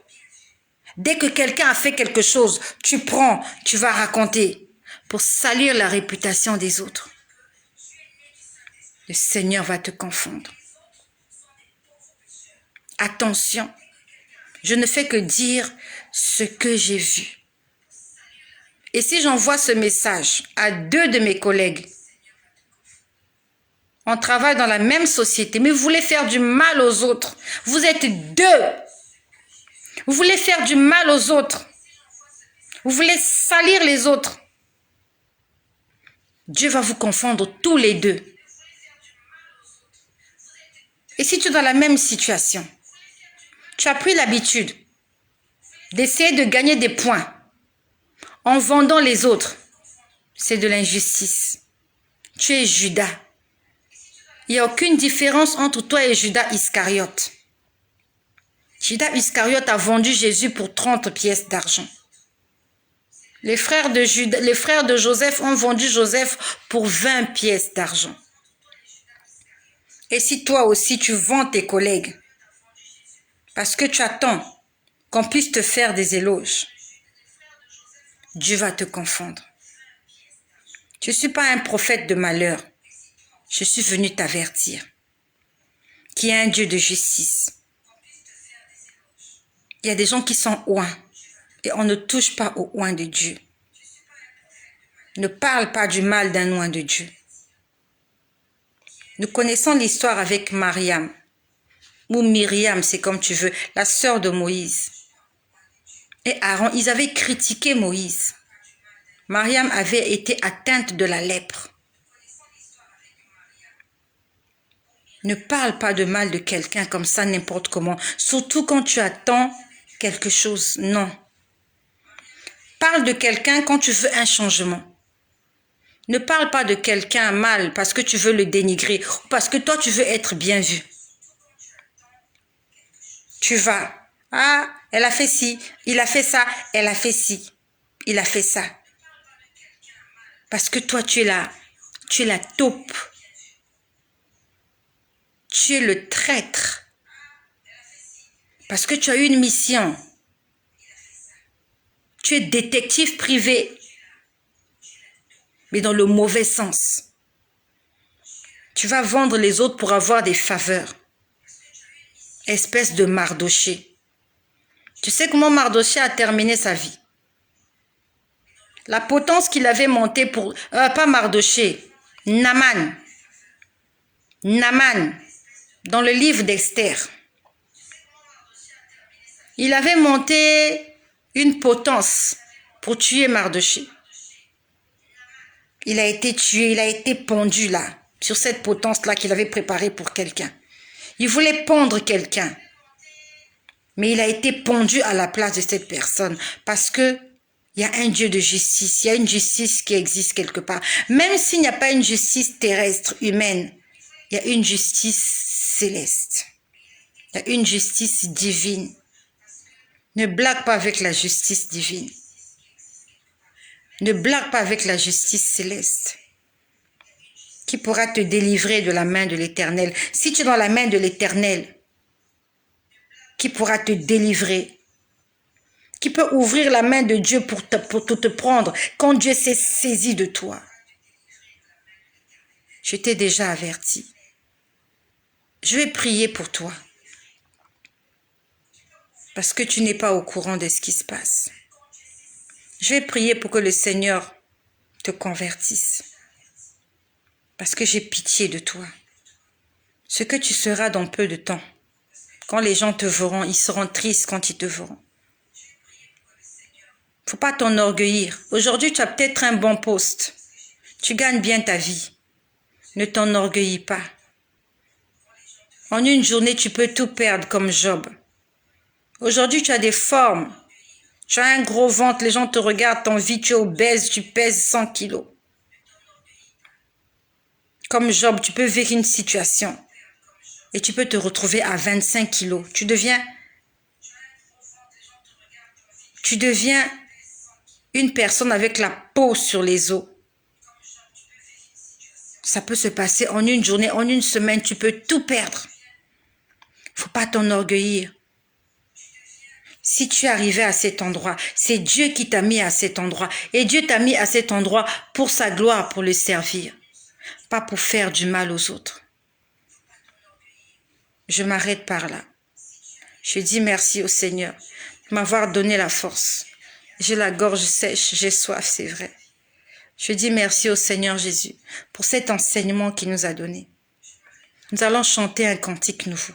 Dès que quelqu'un a fait quelque chose, tu prends, tu vas raconter pour salir la réputation des autres. Le Seigneur va te confondre. Attention, je ne fais que dire ce que j'ai vu. Et si j'envoie ce message à 2 de mes collègues, on travaille dans la même société, mais vous voulez faire du mal aux autres. Vous êtes 2. Vous voulez faire du mal aux autres. Vous voulez salir les autres. Dieu va vous confondre tous les 2. Et si tu es dans la même situation, tu as pris l'habitude d'essayer de gagner des points en vendant les autres, c'est de l'injustice. Tu es Judas. Il n'y a aucune différence entre toi et Judas Iscariote. Judas Iscariote a vendu Jésus pour 30 pièces d'argent. Les frères de Joseph ont vendu Joseph pour 20 pièces d'argent. Et si toi aussi tu vends tes collègues parce que tu attends qu'on puisse te faire des éloges, Dieu va te confondre. Je ne suis pas un prophète de malheur. Je suis venu t'avertir qu'il y a un Dieu de justice. Il y a des gens qui sont oints et on ne touche pas au oint de Dieu. Ne parle pas du mal d'un oint de Dieu. Nous connaissons l'histoire avec Mariam, ou Myriam, c'est comme tu veux, la sœur de Moïse. Et Aaron, ils avaient critiqué Moïse. Mariam avait été atteinte de la lèpre. Ne parle pas de mal de quelqu'un comme ça, n'importe comment. Surtout quand tu attends quelque chose. Non. Parle de quelqu'un quand tu veux un changement. Ne parle pas de quelqu'un mal parce que tu veux le dénigrer ou parce que toi, tu veux être bien vu. Tu vas, ah, elle a fait ci, il a fait ça, elle a fait ci, il a fait ça. Parce que toi, tu es la taupe. Tu es le traître. Parce que tu as eu une mission. Tu es détective privé. Mais dans le mauvais sens. Tu vas vendre les autres pour avoir des faveurs. Espèce de Mardoché. Tu sais comment Mardoché a terminé sa vie? La potence qu'il avait montée pour... pas Mardoché, Naman. Naman, dans le livre d'Esther. Il avait monté une potence pour tuer Mardoché. Il a été tué, il a été pendu là, sur cette potence-là qu'il avait préparée pour quelqu'un. Il voulait pendre quelqu'un. Mais il a été pendu à la place de cette personne parce que il y a un Dieu de justice, il y a une justice qui existe quelque part. Même s'il n'y a pas une justice terrestre, humaine, il y a une justice céleste. Il y a une justice divine. Ne blague pas avec la justice divine. Ne blague pas avec la justice céleste. Qui pourra te délivrer de la main de l'Éternel? Si tu es dans la main de l'Éternel, qui pourra te délivrer? Qui peut ouvrir la main de Dieu pour te prendre quand Dieu s'est saisi de toi? Je t'ai déjà averti. Je vais prier pour toi. Parce que tu n'es pas au courant de ce qui se passe. Je vais prier pour que le Seigneur te convertisse. Parce que j'ai pitié de toi. Ce que tu seras dans peu de temps. Quand les gens te verront, ils seront tristes quand ils te verront. Faut pas t'enorgueillir. Aujourd'hui, tu as peut-être un bon poste. Tu gagnes bien ta vie. Ne t'enorgueillis pas. En une journée, tu peux tout perdre comme Job. Aujourd'hui, tu as des formes. Tu as un gros ventre, les gens te regardent, t'envient, tu es obèse, tu pèses 100 kilos. Comme Job, tu peux vivre une situation et tu peux te retrouver à 25 kilos. Tu deviens une personne avec la peau sur les os. Ça peut se passer en une journée, en une semaine, tu peux tout perdre. Faut pas t'enorgueillir. Si tu es arrivé à cet endroit, c'est Dieu qui t'a mis à cet endroit. Et Dieu t'a mis à cet endroit pour sa gloire, pour le servir. Pas pour faire du mal aux autres. Je m'arrête par là. Je dis merci au Seigneur de m'avoir donné la force. J'ai la gorge sèche, j'ai soif, c'est vrai. Je dis merci au Seigneur Jésus pour cet enseignement qu'il nous a donné. Nous allons chanter un cantique nouveau.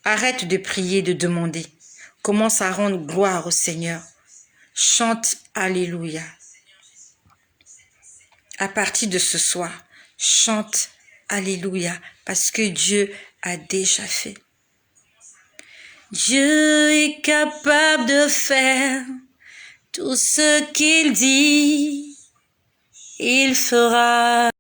Arrête de prier, de demander. Commence à rendre gloire au Seigneur. Chante Alléluia. À partir de ce soir, chante Alléluia parce que Dieu a déjà fait. Dieu est capable de faire tout ce qu'il dit, il fera.